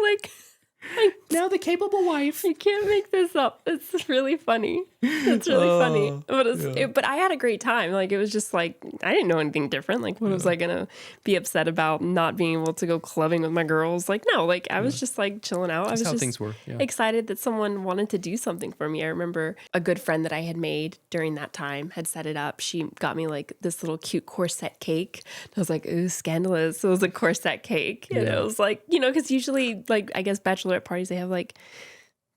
Speaker 2: now the capable wife.
Speaker 1: You can't make this up. It's really funny. It's really funny. But but I had a great time. Like, it was just like, I didn't know anything different. Like, what was I going to be upset about not being able to go clubbing with my girls? Like, no, like, I was just like chilling out.
Speaker 2: That's
Speaker 1: I was
Speaker 2: how
Speaker 1: just
Speaker 2: things were. Yeah.
Speaker 1: excited that someone wanted to do something for me. I remember a good friend that I had made during that time had set it up. She got me like this little cute corset cake. I was like, ooh, scandalous. So it was a corset cake. And it was like, you know, because usually, like, I guess bachelorette parties, they have like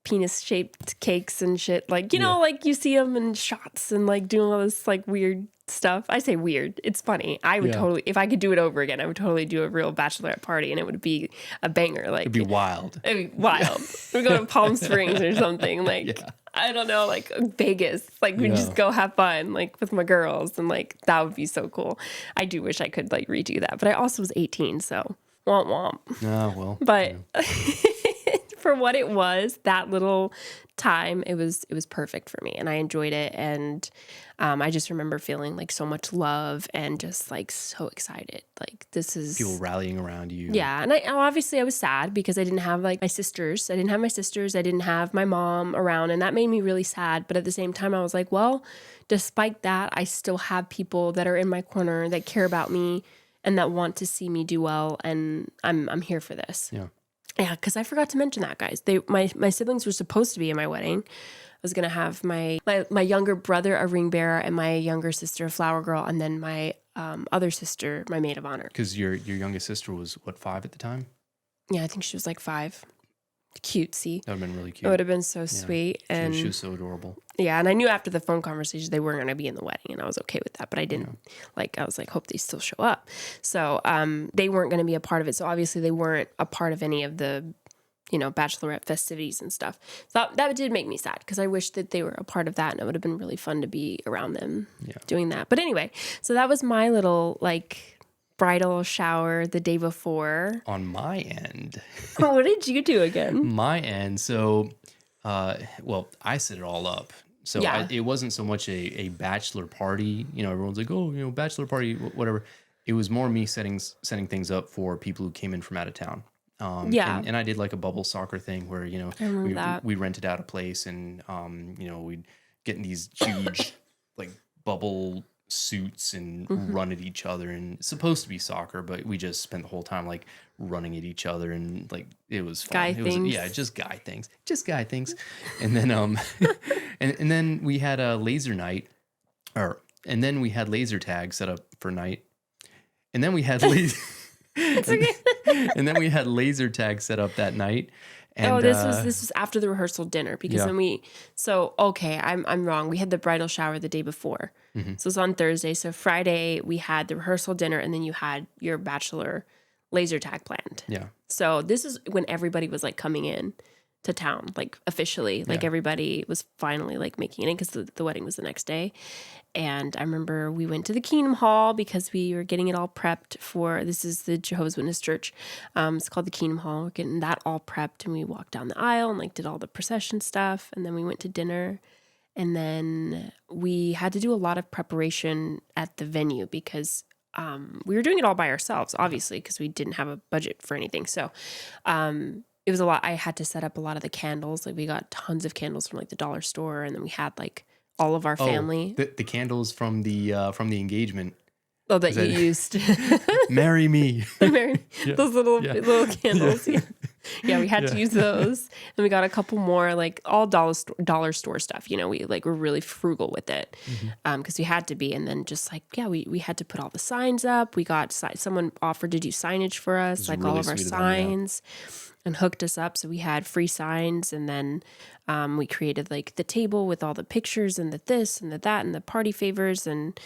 Speaker 1: penis-shaped cakes and shit. Like, you know, like you see them in shots and like doing all this like weird stuff. I say weird. It's funny. I would totally, if I could do it over again, I would totally do a real bachelorette party and it would be a banger. Like,
Speaker 2: it'd be wild.
Speaker 1: It'd be wild. We'd go to Palm Springs or something. Like, I don't know, like Vegas. Like, we'd just go have fun, like with my girls. And like, that would be so cool. I do wish I could like redo that. But I also was 18, so womp womp.
Speaker 2: Oh, well.
Speaker 1: But for what it was, that little time, it was perfect for me, and I enjoyed it. And I just remember feeling like so much love and just like so excited. Like, this is
Speaker 2: people rallying around you.
Speaker 1: Yeah, and obviously I was sad because I didn't have like my sisters. I didn't have my mom around, and that made me really sad. But at the same time, I was like, well, despite that, I still have people that are in my corner that care about me and that want to see me do well, and I'm here for this. Yeah, because I forgot to mention that, guys. My siblings were supposed to be in my wedding. I was going to have my younger brother, a ring bearer, and my younger sister, a flower girl, and then my other sister, my maid of honor.
Speaker 2: Because your youngest sister was, what, 5 at the time?
Speaker 1: Yeah, I think she was like 5. Cutesy.
Speaker 2: That would have been really cute.
Speaker 1: It would have been so sweet. And
Speaker 2: she was so adorable.
Speaker 1: Yeah, and I knew after the phone conversation they weren't going to be in the wedding, and I was okay with that. But I didn't, I was like, hope they still show up. So they weren't going to be a part of it. So obviously they weren't a part of any of the, bachelorette festivities and stuff. So that did make me sad because I wish that they were a part of that, and it would have been really fun to be around them doing that. But anyway, so that was my little, bridal shower the day before.
Speaker 2: On my end.
Speaker 1: What did you do again?
Speaker 2: My end. So, I set it all up. So it wasn't so much a bachelor party. Everyone's like, oh, bachelor party, whatever. It was more me setting things up for people who came in from out of town. And I did like a bubble soccer thing where, we rented out a place and, we'd getting these huge like bubble suits and run at each other, and it's supposed to be soccer, but we just spent the whole time like running at each other, and like it was fun.
Speaker 1: Guy things.
Speaker 2: Yeah, just guy things. And then and then we had a laser night, and then we had laser tag set up for night, and then we had
Speaker 1: It's okay.
Speaker 2: and then we had laser tag set up that night. And,
Speaker 1: this was after the rehearsal dinner, because I'm wrong. We had the bridal shower the day before. So it was on Thursday. So Friday we had the rehearsal dinner, and then you had your bachelor laser tag planned.
Speaker 2: Yeah.
Speaker 1: So this is when everybody was like coming in to town, like officially, like everybody was finally like making it in, because the wedding was the next day. And I remember we went to the Kingdom Hall because we were getting it all prepped for, this is the Jehovah's Witness Church. It's called the Kingdom Hall. We're getting that all prepped, and we walked down the aisle and like did all the procession stuff. And then we went to dinner, and then we had to do a lot of preparation at the venue because we were doing it all by ourselves, obviously, because we didn't have a budget for anything. So it was a lot. I had to set up a lot of the candles. Like we got tons of candles from like the dollar store, and then we had like all of our family.
Speaker 2: The candles from the engagement.
Speaker 1: Oh, that you used.
Speaker 2: Marry me.
Speaker 1: Those little candles. Yeah, we had to use those. And we got a couple more, like all dollar store stuff. You know, we like were really frugal with it because we had to be. And then just like, we had to put all the signs up. We got, someone offered to do signage for us, like really all of our signs. And hooked us up. So we had free signs, and then we created like the table with all the pictures and the this and the that and the party favors and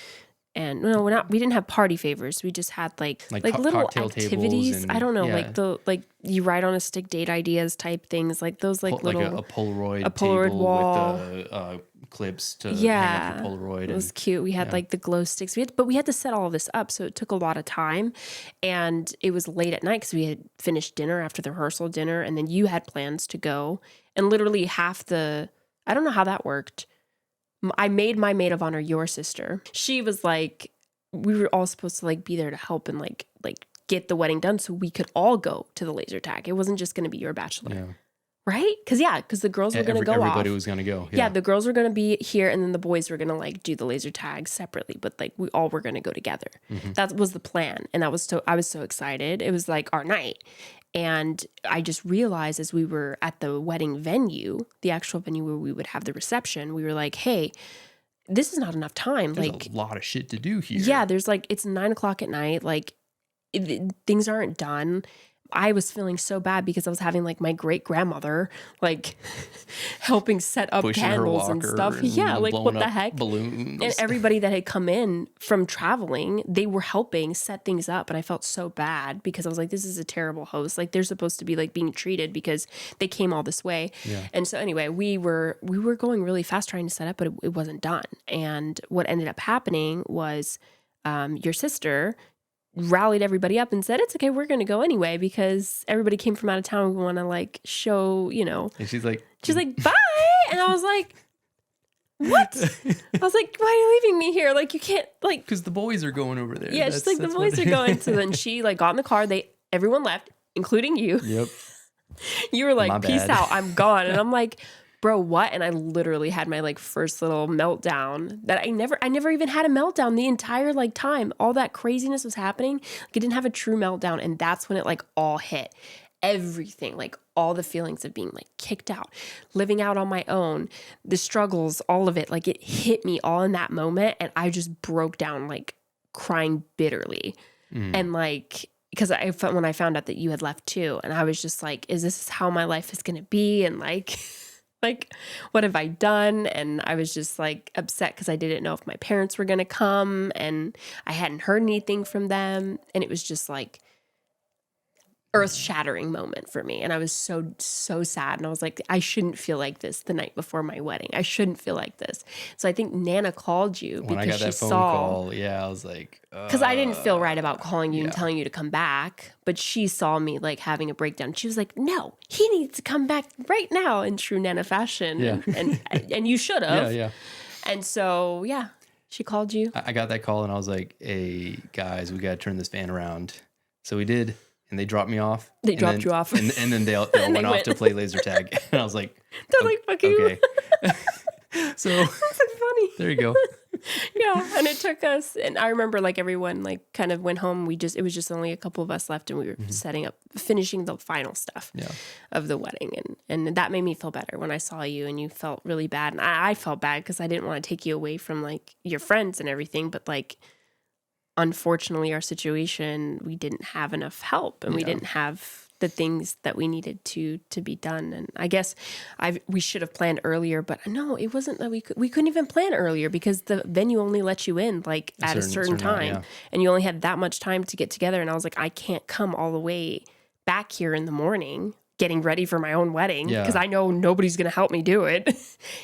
Speaker 1: no, we didn't have party favors. We just had like little activities. I don't know, like you write on a stick date ideas type things, like those like little
Speaker 2: a Polaroid
Speaker 1: wall
Speaker 2: with the clips to hang up the Polaroid.
Speaker 1: It was cute. We had like the glow sticks. We had to set all of this up, so it took a lot of time, and it was late at night because we had finished dinner after the rehearsal dinner, and then you had plans to go, and literally I don't know how that worked. I made my maid of honor your sister. She was like, we were all supposed to like be there to help and like get the wedding done so we could all go to the laser tag. It wasn't just going to be your bachelor. Yeah. Right? Because the girls were going to go
Speaker 2: Everybody was going to go.
Speaker 1: Yeah, the girls were going to be here, and then the boys were going to like do the laser tag separately, but like we all were going to go together. That was the plan. And I was so excited. It was like our night. And I just realized as we were at the wedding venue, the actual venue where we would have the reception, we were like, hey, this is not enough time.
Speaker 2: There's
Speaker 1: like
Speaker 2: a lot of shit to do here.
Speaker 1: Yeah, there's like, it's 9:00 at night. Like things aren't done. I was feeling so bad because I was having like my great grandmother like helping set up
Speaker 2: pushing
Speaker 1: candles and stuff. Yeah, like what the heck?
Speaker 2: Balloons.
Speaker 1: And everybody that had come in from traveling, they were helping set things up. And I felt so bad because I was like, this is a terrible host. Like they're supposed to be like being treated because they came all this way. Yeah. And so anyway, we were going really fast trying to set up, but it wasn't done. And what ended up happening was your sister rallied everybody up and said, it's okay, we're going to go anyway because everybody came from out of town. We want to like show, you know.
Speaker 2: And she's like,
Speaker 1: bye. And I was like, what? I was like, why are you leaving me here? Like, you can't, like.
Speaker 2: Because the boys are going over there.
Speaker 1: Yeah, she's like, the boys are going. So then she like got in the car. Everyone left, including you.
Speaker 2: Yep.
Speaker 1: You were like, peace out, I'm gone. And I'm like, bro, what? And I literally had my like first little meltdown that I never even had a meltdown the entire like time. All that craziness was happening. Like I didn't have a true meltdown. And that's when it like all hit. Everything, like all the feelings of being like kicked out, living out on my own, the struggles, all of it, like it hit me all in that moment. And I just broke down, like crying bitterly. And like, because when I found out that you had left too, and I was just like, is this how my life is going to be? And like, what have I done? And I was just like upset because I didn't know if my parents were going to come, and I hadn't heard anything from them. And it was just like earth-shattering moment for me. And I was so sad. And I was like, I shouldn't feel like this the night before my wedding. I shouldn't feel like this. So I think Nana called you because
Speaker 2: when I got that phone call. Yeah, I was like,
Speaker 1: because I didn't feel right about calling you and telling you to come back. But she saw me like having a breakdown. She was like, no, he needs to come back right now in true Nana fashion.
Speaker 2: Yeah.
Speaker 1: And you should have.
Speaker 2: Yeah.
Speaker 1: And so, yeah, she called you.
Speaker 2: I got that call and I was like, hey, guys, we got to turn this van around. So we did. And they dropped me off.
Speaker 1: They dropped you off.
Speaker 2: And then they all went off to play laser tag. And I was like,
Speaker 1: they're like, fuck you.
Speaker 2: Okay. So
Speaker 1: That's like funny.
Speaker 2: there you go.
Speaker 1: Yeah, and it took us, and I remember like everyone like kind of went home. It was just only a couple of us left, and we were finishing the final stuff of the wedding, and that made me feel better when I saw you, and you felt really bad, and I felt bad because I didn't want to take you away from like your friends and everything, but like unfortunately our situation, we didn't have enough help, and we didn't have the things that we needed to be done. And I guess we should have planned earlier, but no, it wasn't that we couldn't even plan earlier because the venue only let you in like at a certain time, and you only had that much time to get together. And I was like, I can't come all the way back here in the morning getting ready for my own wedding because I know nobody's going to help me do it.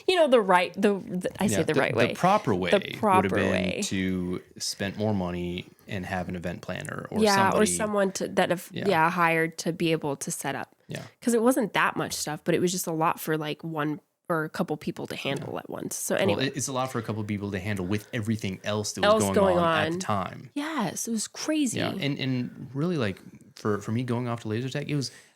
Speaker 1: You know, the right way.
Speaker 2: The proper way
Speaker 1: The proper
Speaker 2: would have been
Speaker 1: way.
Speaker 2: to spend more money and have an event planner or
Speaker 1: or someone hired to be able to set up.
Speaker 2: Yeah.
Speaker 1: Because it wasn't that much stuff, but it was just a lot for like one or a couple people to handle at once. So anyway.
Speaker 2: Well, it's a lot for a couple of people to handle with everything else that was going on at the time.
Speaker 1: Yes, it was crazy.
Speaker 2: Yeah, and really like for me going off to laser tag,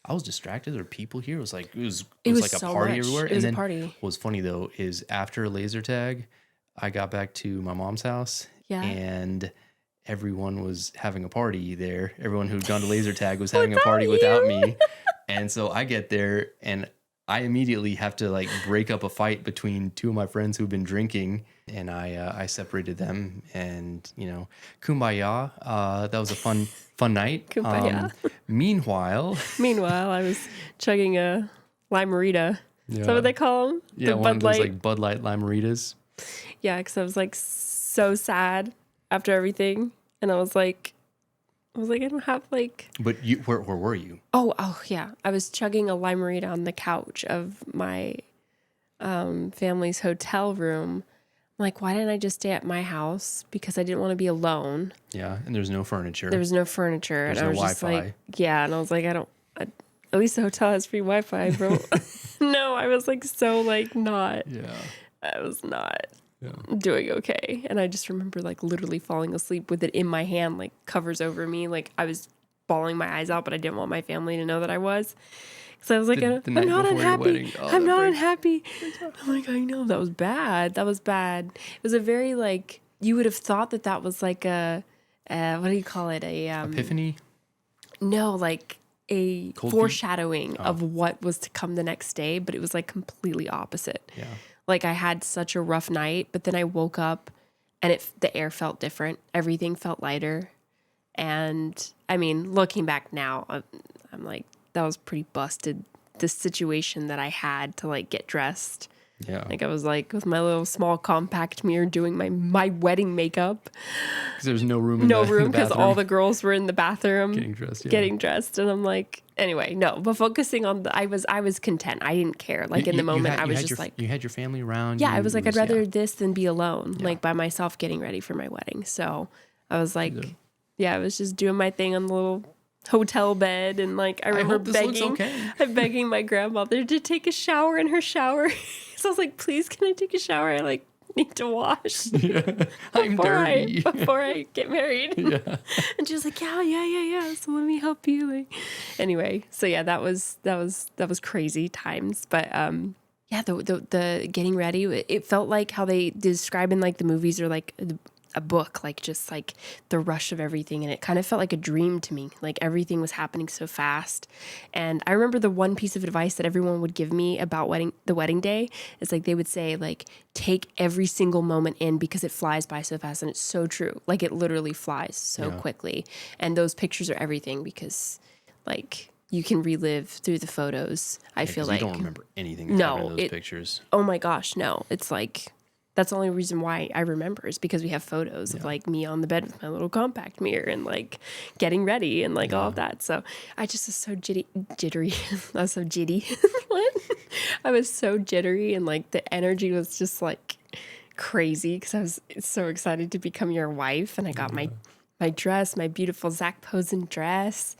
Speaker 2: I was distracted. There were people here. It was like like a
Speaker 1: so
Speaker 2: party
Speaker 1: much.
Speaker 2: everywhere.
Speaker 1: It was
Speaker 2: and then
Speaker 1: a party.
Speaker 2: What was funny though is after laser tag, I got back to my mom's house and everyone was having a party there. Everyone who'd gone to laser tag was having a party without me. And so I get there and I immediately have to like break up a fight between two of my friends who've been drinking, and I separated them, and kumbaya. That was a fun night.
Speaker 1: Kumbaya.
Speaker 2: Meanwhile,
Speaker 1: I was chugging a limerita.
Speaker 2: Yeah.
Speaker 1: Is that what they call them?
Speaker 2: Yeah, one of those like Bud Light limeritas.
Speaker 1: Yeah, because I was like so sad after everything, and I was like, I don't have like.
Speaker 2: But you, where were you?
Speaker 1: Oh yeah, I was chugging a limerita on the couch of my family's hotel room. I'm like, why didn't I just stay at my house? Because I didn't want to be alone.
Speaker 2: Yeah, and there's no furniture.
Speaker 1: There was no furniture,
Speaker 2: There's
Speaker 1: and I was
Speaker 2: no
Speaker 1: just
Speaker 2: Wi-Fi.
Speaker 1: like, yeah, and I was like, at least the hotel has free Wi-Fi, bro. No, I was like so like not.
Speaker 2: Yeah.
Speaker 1: I was not. Doing okay. And I just remember like literally falling asleep with it in my hand, like covers over me. Like I was bawling my eyes out, but I didn't want my family to know that I was. So I was like, I'm not unhappy. I'm not unhappy. I'm like, I know that was bad. That was bad. It was a very like, you would have thought that was like what do you call it?
Speaker 2: Epiphany?
Speaker 1: No, like a
Speaker 2: Cold
Speaker 1: foreshadowing of what was to come the next day, but it was like completely opposite.
Speaker 2: Yeah.
Speaker 1: Like I had such a rough night, but then I woke up and the air felt different. Everything felt lighter. And I mean, looking back now, I'm like, that was pretty busted. The situation that I had to like get dressed.
Speaker 2: Yeah.
Speaker 1: Like I was like with my little small compact mirror doing my wedding makeup.
Speaker 2: Because there was no room in
Speaker 1: because all the girls were in the bathroom
Speaker 2: getting dressed.
Speaker 1: And I'm like, anyway, no, but focusing on I was content. I didn't care. Like in the moment, I was just like,
Speaker 2: you had your family around.
Speaker 1: Yeah, I was like, I'd rather this than be alone, like by myself getting ready for my wedding. So I was like, I was just doing my thing on the little hotel bed, and like I remember begging my grandmother to take a shower in her shower. So I was like, please, can I take a shower? I like need to wash.
Speaker 2: I'm dirty
Speaker 1: before I get married.
Speaker 2: Yeah.
Speaker 1: And she was like, yeah. So let me help you. Like, anyway, so yeah, that was crazy times. But the getting ready, it felt like how they describe in like the movies or like a book, like just like the rush of everything. And it kind of felt like a dream to me. Like everything was happening so fast. And I remember the one piece of advice that everyone would give me about the wedding day is like, they would say like, take every single moment in because it flies by so fast. And it's so true. Like it literally flies so quickly. And those pictures are everything because like you can relive through the photos. I feel like
Speaker 2: you don't remember anything in those pictures.
Speaker 1: Oh my gosh, no. It's like, that's the only reason why I remember is because we have photos of like me on the bed with my little compact mirror and like getting ready and like all of that. So I just was so jittery. I was so giddy. I was so jittery and like the energy was just like crazy because I was so excited to become your wife. And I got my dress, my beautiful Zach Posen dress.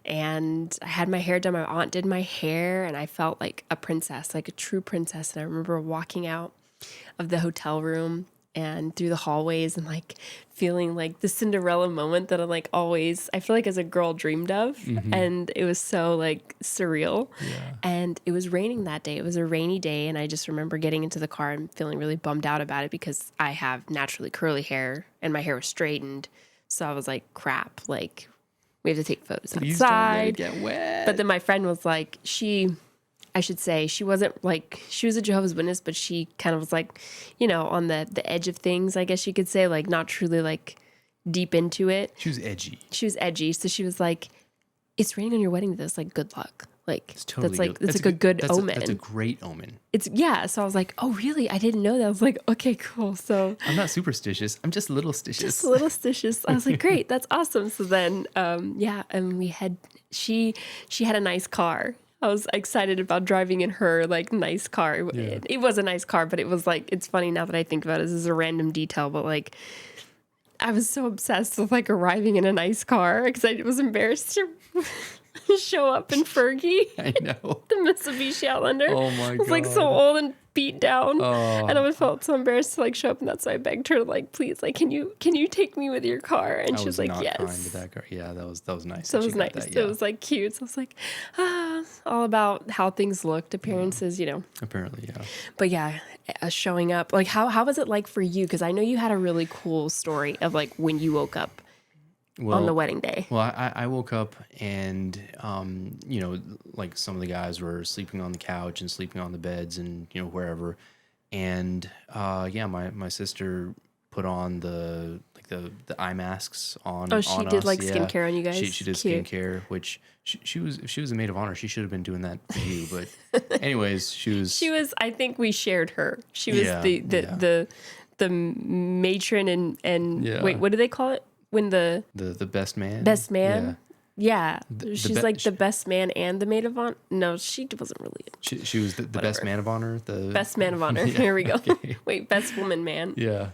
Speaker 1: And I had my hair done. My aunt did my hair and I felt like a princess, like a true princess. And I remember walking out of the hotel room and through the hallways and like feeling like the Cinderella moment that I feel like as a girl dreamed of. And it was so like surreal.
Speaker 2: Yeah.
Speaker 1: And it was raining that day. It was a rainy day. And I just remember getting into the car and feeling really bummed out about it because I have naturally curly hair and my hair was straightened. So I was like, crap, like we have to take photos
Speaker 2: Please don't let it
Speaker 1: outside.
Speaker 2: get wet.
Speaker 1: But then my friend was like, she wasn't like, she was a Jehovah's Witness, but she kind of was like, you know, on the edge of things, I guess you could say, like not truly like deep into it.
Speaker 2: She was edgy.
Speaker 1: So she was like, it's raining on your wedding day. That's like good luck. Like
Speaker 2: It's totally
Speaker 1: that's like
Speaker 2: good.
Speaker 1: that's a good omen.
Speaker 2: That's a great omen.
Speaker 1: So I was like, oh really? I didn't know that. I was like, okay, cool. So
Speaker 2: I'm not superstitious. I'm just a little stitious.
Speaker 1: just a little stitious. I was like, great, that's awesome. So then and she had a nice car. I was excited about driving in her like nice car.
Speaker 2: Yeah.
Speaker 1: It was a nice car, but it was like, it's funny now that I think about it. This is a random detail, but like I was so obsessed with like arriving in a nice car because I was embarrassed to show up in Fergie.
Speaker 2: I know.
Speaker 1: The Mitsubishi Outlander.
Speaker 2: Oh my
Speaker 1: I was like so
Speaker 2: God.
Speaker 1: old and beat down.
Speaker 2: Oh.
Speaker 1: And I felt so embarrassed to like show up, and that's why I begged her to like, please, like, can you take me with your car? And she was like, yes.
Speaker 2: Kind to that girl. Yeah, that was nice.
Speaker 1: So
Speaker 2: that
Speaker 1: it was
Speaker 2: she got
Speaker 1: nice.
Speaker 2: that, yeah.
Speaker 1: It was like cute. So I was like, all about how things looked, appearances, you know.
Speaker 2: Apparently, yeah.
Speaker 1: But yeah, showing up. Like, how was it like for you? Because I know you had a really cool story of like when you woke up on the wedding day.
Speaker 2: Well, I woke up and, you know, like some of the guys were sleeping on the couch and sleeping on the beds and, you know, wherever. And, my sister put on the eye masks on.
Speaker 1: Oh, she did
Speaker 2: us.
Speaker 1: like skincare on you guys?
Speaker 2: She did
Speaker 1: Cute.
Speaker 2: skincare, which if she was a maid of honor, she should have been doing that for you. But anyways, she was,
Speaker 1: I think we shared her. She was the matron and
Speaker 2: Yeah.
Speaker 1: wait, what do they call it? When the
Speaker 2: best man.
Speaker 1: best man? Yeah. She's like the
Speaker 2: she-
Speaker 1: best man and the maid of honor. No, she wasn't really.
Speaker 2: She was the best man of honor. The
Speaker 1: Best man of honor.
Speaker 2: Yeah,
Speaker 1: Here we go.
Speaker 2: okay.
Speaker 1: Wait, best woman man.
Speaker 2: Yeah.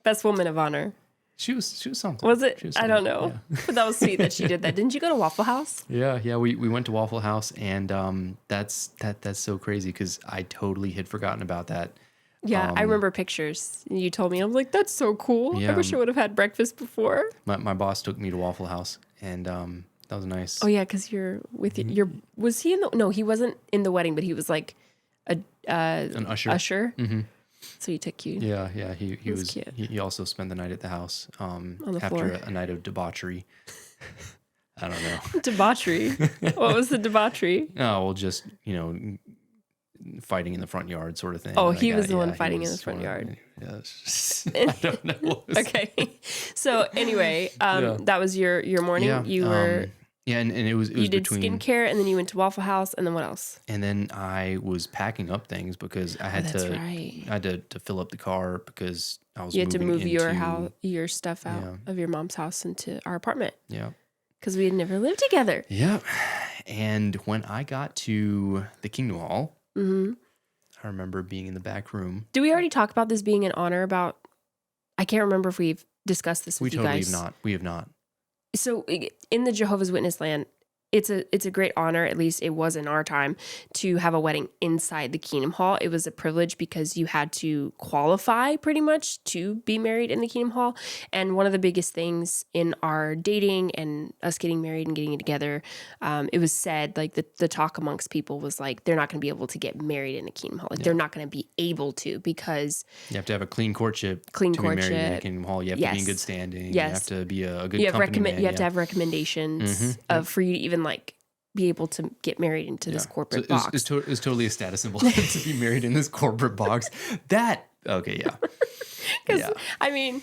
Speaker 1: Best woman of honor.
Speaker 2: She was something.
Speaker 1: Was it?
Speaker 2: She was
Speaker 1: I don't
Speaker 2: something,
Speaker 1: know.
Speaker 2: Yeah.
Speaker 1: But that was sweet that she did that. Didn't you go to Waffle House?
Speaker 2: Yeah. We went to Waffle House, and that's so crazy because I totally had forgotten about that.
Speaker 1: Yeah, I remember pictures. You told me. I was like, that's so cool. I
Speaker 2: Yeah.
Speaker 1: wish I would have had breakfast before.
Speaker 2: My boss took me to Waffle House, and that was nice.
Speaker 1: Oh yeah, because you're with your. Was he in the? No, he wasn't in the wedding, but he was like an
Speaker 2: usher.
Speaker 1: Usher. Mm-hmm. So he took you.
Speaker 2: Yeah. He was.
Speaker 1: cute.
Speaker 2: He also spent the night at the house.
Speaker 1: the
Speaker 2: After
Speaker 1: floor.
Speaker 2: a night of debauchery. I don't know.
Speaker 1: Debauchery. What was the debauchery?
Speaker 2: Oh well, just fighting in the front yard, sort of thing.
Speaker 1: Oh,
Speaker 2: Like,
Speaker 1: he was the one
Speaker 2: he
Speaker 1: fighting in
Speaker 2: was
Speaker 1: the front
Speaker 2: one of-
Speaker 1: yard.
Speaker 2: Yeah, it's just- I don't know. What was-
Speaker 1: Okay. So anyway,
Speaker 2: Yeah.
Speaker 1: that was your morning.
Speaker 2: Yeah,
Speaker 1: You were.
Speaker 2: and it was
Speaker 1: You did
Speaker 2: between
Speaker 1: skincare, and then you went to Waffle House, and then what else?
Speaker 2: and then I was packing up things because I had
Speaker 1: that's
Speaker 2: to
Speaker 1: right.
Speaker 2: I had to fill up the car because I was
Speaker 1: You had to
Speaker 2: moving
Speaker 1: move your
Speaker 2: into-
Speaker 1: your stuff out
Speaker 2: Yeah.
Speaker 1: of your mom's house into our apartment
Speaker 2: Yeah.
Speaker 1: because we had never lived together.
Speaker 2: Yeah. And when I got to the Kingdom Hall, I remember being in the back room.
Speaker 1: Did we already talk about this being an honor? I can't remember if we've discussed this
Speaker 2: We
Speaker 1: with you
Speaker 2: totally
Speaker 1: guys.
Speaker 2: have not. We have not.
Speaker 1: So in the Jehovah's Witness land, it's a great honor, at least it was in our time, to have a wedding inside the Kingdom Hall. It was a privilege because you had to qualify pretty much to be married in the Kingdom Hall. And one of the biggest things in our dating and us getting married and getting together, it was said, like the talk amongst people was like, they're not going to be able to get married in the Kingdom Hall. Like they're not going to be able to because
Speaker 2: You have to have a clean courtship to be married in the
Speaker 1: courtship.
Speaker 2: Kingdom Hall. You have to be in good standing. You have to be a good company man.
Speaker 1: you have to have recommendations for you to even like be able to get married into this corporate box.
Speaker 2: It's totally a status symbol to be married in this corporate box. Okay, yeah.
Speaker 1: Because I mean,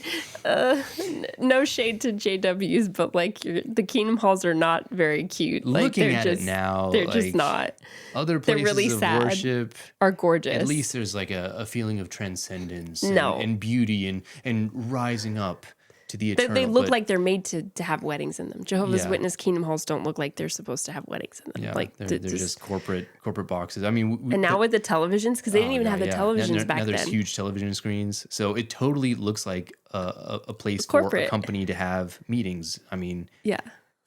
Speaker 1: no shade to JWs, but like the Kingdom Halls are not very cute. Like,
Speaker 2: Looking
Speaker 1: they're
Speaker 2: at
Speaker 1: just,
Speaker 2: it now,
Speaker 1: they're
Speaker 2: like,
Speaker 1: just not.
Speaker 2: Other places
Speaker 1: really
Speaker 2: of
Speaker 1: sad.
Speaker 2: worship
Speaker 1: Are gorgeous.
Speaker 2: At least there's like a feeling of transcendence
Speaker 1: No.
Speaker 2: and beauty and rising up to the eternal.
Speaker 1: They look
Speaker 2: but-
Speaker 1: like they're made to have weddings in them. Jehovah's
Speaker 2: Yeah.
Speaker 1: Witness Kingdom Halls don't look like they're supposed to have weddings in them.
Speaker 2: Yeah,
Speaker 1: like
Speaker 2: they're just corporate boxes. I mean,
Speaker 1: and now with the televisions, because they didn't even have the televisions
Speaker 2: now,
Speaker 1: back
Speaker 2: now there's
Speaker 1: then.
Speaker 2: huge television screens, so it totally looks like a place for a
Speaker 1: Corporate.
Speaker 2: company to have meetings. I mean,
Speaker 1: Yeah.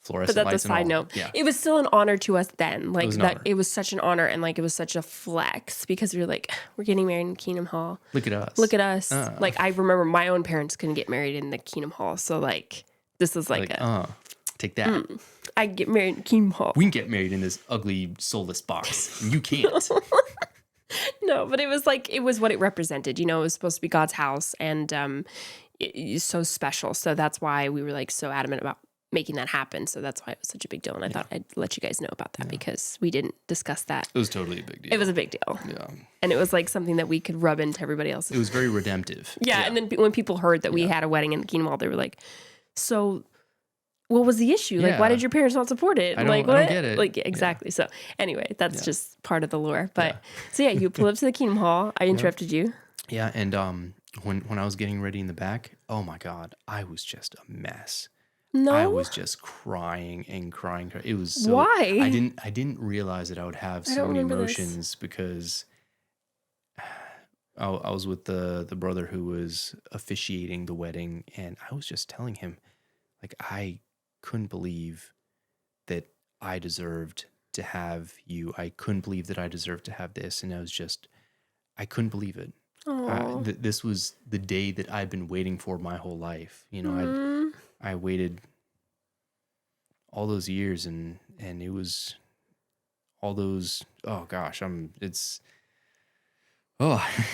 Speaker 2: fluorescent
Speaker 1: that's a
Speaker 2: lights and
Speaker 1: side
Speaker 2: all.
Speaker 1: note.
Speaker 2: Yeah.
Speaker 1: It was still an honor to us then. Like
Speaker 2: an
Speaker 1: that,
Speaker 2: honor.
Speaker 1: it was such an honor, and like it was such a flex because we were like, we're getting married in Kingdom Hall.
Speaker 2: Look at us.
Speaker 1: Look at us. Like I remember my own parents couldn't get married in the Kingdom Hall, so like this is like
Speaker 2: take that.
Speaker 1: I get married in Kingdom Hall.
Speaker 2: We can get married in this ugly soulless box. And you can't.
Speaker 1: No, but it was like, it was what it represented. You know, it was supposed to be God's house, and it's so special. So that's why we were like so adamant about making that happen. So that's why it was such a big deal. And I thought I'd let you guys know about that because we didn't discuss that.
Speaker 2: It was totally a big deal.
Speaker 1: It was a big deal.
Speaker 2: Yeah.
Speaker 1: And it was like something that we could rub into everybody else.
Speaker 2: It was very redemptive.
Speaker 1: Yeah. And then when people heard that we had a wedding in the Kingdom Hall, they were like, so what was the issue? Like, why did your parents not support it?
Speaker 2: I
Speaker 1: Like,
Speaker 2: don't
Speaker 1: what?
Speaker 2: get it.
Speaker 1: Like, exactly. So anyway, that's just part of the lore. But so yeah, you pull up to the Kingdom Hall. I interrupted you.
Speaker 2: Yeah. And when I was getting ready in the back, oh my God, I was just a mess.
Speaker 1: No.
Speaker 2: I was just crying and crying. It was so,
Speaker 1: why?
Speaker 2: I didn't realize that I would have so many emotions because I was with the brother who was officiating the wedding, and I was just telling him, like, I couldn't believe that I deserved to have you. I couldn't believe that I deserved to have this, and I couldn't believe it. This was the day that I've been waiting for my whole life. You know, I waited all those years, and it was all those. Oh gosh,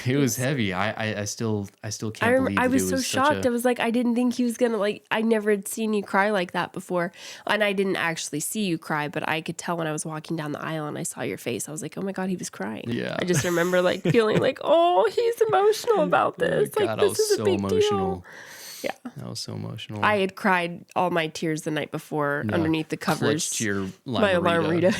Speaker 2: it was heavy. I still can't believe
Speaker 1: I
Speaker 2: that
Speaker 1: was
Speaker 2: it
Speaker 1: so
Speaker 2: was
Speaker 1: shocked. I was like, I didn't think he was gonna like. I never had seen you cry like that before, and I didn't actually see you cry, but I could tell when I was walking down the aisle and I saw your face. I was like, oh my God, he was crying.
Speaker 2: Yeah.
Speaker 1: I just remember like feeling like, oh, he's emotional about this.
Speaker 2: God,
Speaker 1: like
Speaker 2: I
Speaker 1: this
Speaker 2: was
Speaker 1: is
Speaker 2: so
Speaker 1: a big
Speaker 2: emotional.
Speaker 1: deal. Yeah,
Speaker 2: I was so emotional.
Speaker 1: I had cried all my tears the night before underneath the covers.
Speaker 2: Clutched your
Speaker 1: my alarm reader.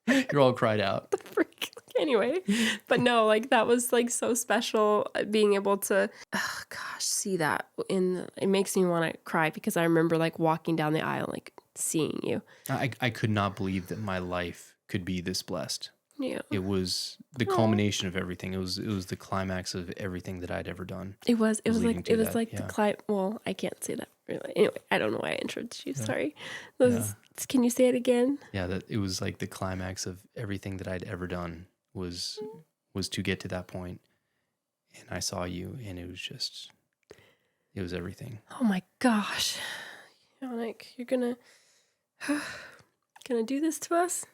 Speaker 2: You're all cried out.
Speaker 1: The freak. Anyway, but no, like that was like so special being able to, oh gosh, see that it makes me want to cry because I remember like walking down the aisle, like seeing you.
Speaker 2: I could not believe that my life could be this blessed.
Speaker 1: Yeah.
Speaker 2: It was the culmination of everything. It was the climax of everything that I'd ever done.
Speaker 1: It was like
Speaker 2: Yeah.
Speaker 1: well, I can't say that really. Anyway, I don't know why I introduced you. Sorry. Can you say it again?
Speaker 2: Yeah, that it was like the climax of everything that I'd ever done was to get to that point. And I saw you, and it was everything.
Speaker 1: Oh my gosh. Yannick, you're gonna do this to us?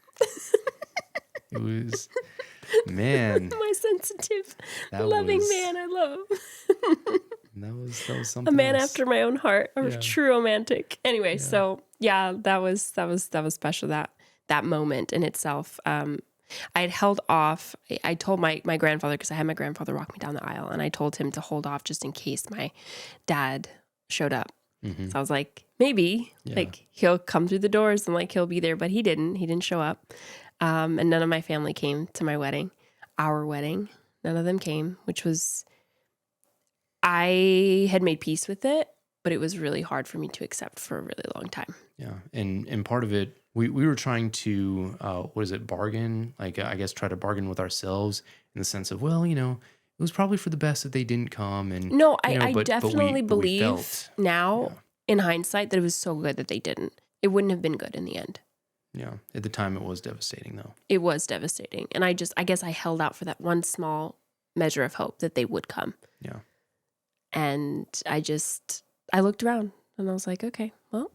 Speaker 2: It was, man.
Speaker 1: My sensitive, loving man I love.
Speaker 2: That was something.
Speaker 1: A man
Speaker 2: else.
Speaker 1: after my own heart, a true romantic. Anyway, so yeah, that was special. That moment in itself. I had held off. I told my grandfather, because I had my grandfather walk me down the aisle, and I told him to hold off just in case my dad showed up. So I was like, maybe like he'll come through the doors and like he'll be there, but he didn't. He didn't show up. And none of my family came to my wedding, our wedding. None of them came, which was, I had made peace with it, but it was really hard for me to accept for a really long time.
Speaker 2: Yeah. And part of it, we were trying to, bargain? Like, I guess try to bargain with ourselves in the sense of, well, you know, it was probably for the best that they didn't come. And
Speaker 1: no,
Speaker 2: you know,
Speaker 1: I definitely
Speaker 2: but we
Speaker 1: believe
Speaker 2: felt,
Speaker 1: now in hindsight that it was so good that they didn't. It wouldn't have been good in the end.
Speaker 2: Yeah. At the time, it was devastating, though.
Speaker 1: It was devastating. And I guess I held out for that one small measure of hope that they would come.
Speaker 2: Yeah.
Speaker 1: And I looked around and I was like, okay, well,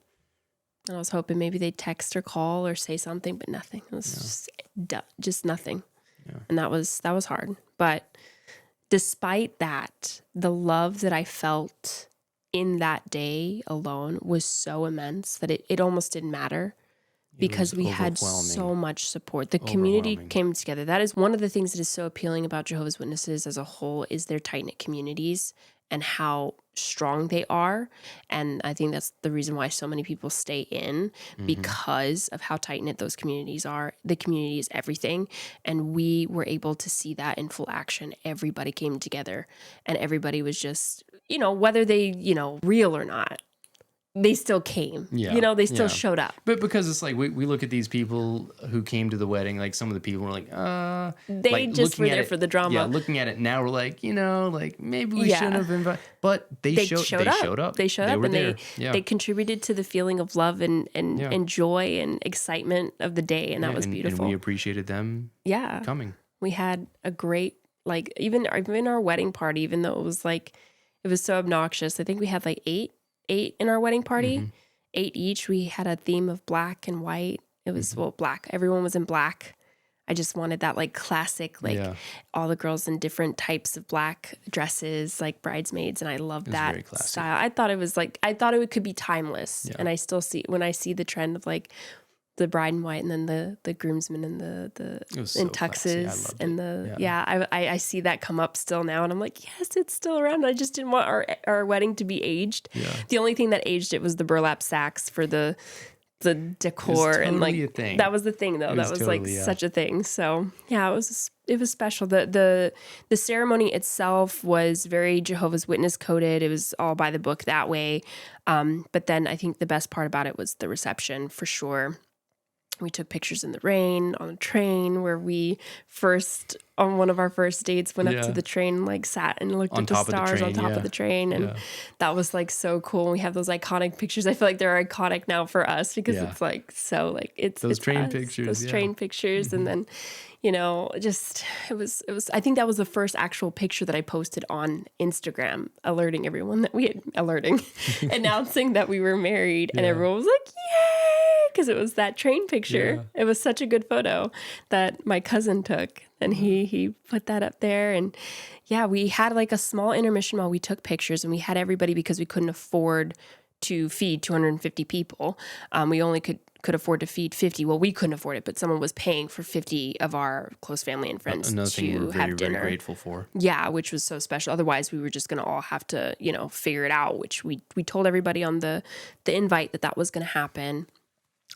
Speaker 1: and I was hoping maybe they'd text or call or say something, but nothing. It was just nothing. Yeah. And that was hard. But despite that, the love that I felt in that day alone was so immense that it almost didn't matter. Because we had so much support. The community came together. That is one of the things that is so appealing about Jehovah's Witnesses as a whole is their tight-knit communities and how strong they are. And I think that's the reason why so many people stay in, because of how tight-knit those communities are. The community is everything. And we were able to see that in full action. Everybody came together and everybody was just, you know, whether they, you know, real or not, they still came.
Speaker 2: Yeah.
Speaker 1: They still showed up.
Speaker 2: But because it's like, we look at these people who came to the wedding, like some of the people were like,
Speaker 1: they
Speaker 2: like
Speaker 1: just were there for the drama.
Speaker 2: Yeah, looking at it now, we're like, like maybe we shouldn't have invited. But they showed up.
Speaker 1: They showed up
Speaker 2: were
Speaker 1: and
Speaker 2: there.
Speaker 1: they contributed to the feeling of love and joy and excitement of the day. And that was beautiful.
Speaker 2: And we appreciated them coming.
Speaker 1: We had a great, like, even our wedding party, even though it was so obnoxious. I think we had like eight in our wedding party. Mm-hmm. 8 each. We had a theme of black and white. It was, black. Everyone was in black. I just wanted that like classic, all the girls in different types of black dresses, like bridesmaids. And I loved that style. I thought it could be timeless. Yeah. And I still when I see the trend of like the bride in white and then the groomsmen and the in tuxes and I see that come up still now. And I'm like, yes, it's still around. I just didn't want our wedding to be aged. Yeah. The only thing that aged it was the burlap sacks for the decor. Totally, and like that was the thing though. That was totally, like such a thing. So yeah, it was special. The ceremony itself was very Jehovah's Witness coded. It was all by the book that way. But then I think the best part about it was the reception for sure. We took pictures in the rain on a train where we on one of our first dates, went up to the train, like sat and looked at the stars on top of the train. And that was like so cool. We have those iconic pictures. I feel like they're iconic now for us because it's like, so like it's
Speaker 2: train pictures.
Speaker 1: Those train pictures. Mm-hmm. And then, it was, I think that was the first actual picture that I posted on Instagram, alerting everyone that announcing that we were married. And everyone was like, yay! Because it was that train picture. Yeah. It was such a good photo that my cousin took. And he put that up there. And we had like a small intermission while we took pictures, and we had everybody because we couldn't afford to feed 250 people. We only could afford to feed 50. Well, we couldn't afford it, but someone was paying for 50 of our close family and friends
Speaker 2: Another thing
Speaker 1: to
Speaker 2: we're very,
Speaker 1: have dinner.
Speaker 2: Very grateful for.
Speaker 1: Yeah, which was so special. Otherwise, we were just going to all have to, figure it out, which we told everybody on the invite that was going to happen.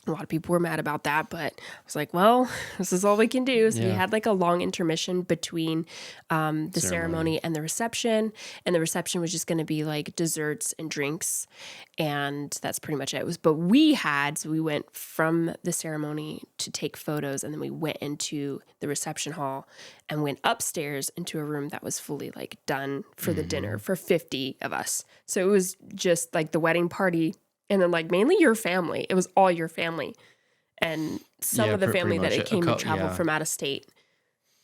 Speaker 1: A lot of people were mad about that, but I was like, well, this is all we can do. So we had like a long intermission between the ceremony and the reception. And the reception was just going to be like desserts and drinks. And that's pretty much it. So we went from the ceremony to take photos, and then we went into the reception hall and went upstairs into a room that was fully like done for the dinner for 50 of us. So it was just like the wedding party. And then, like, mainly your family. It was all your family. And some of the family that it came to travel from out of state.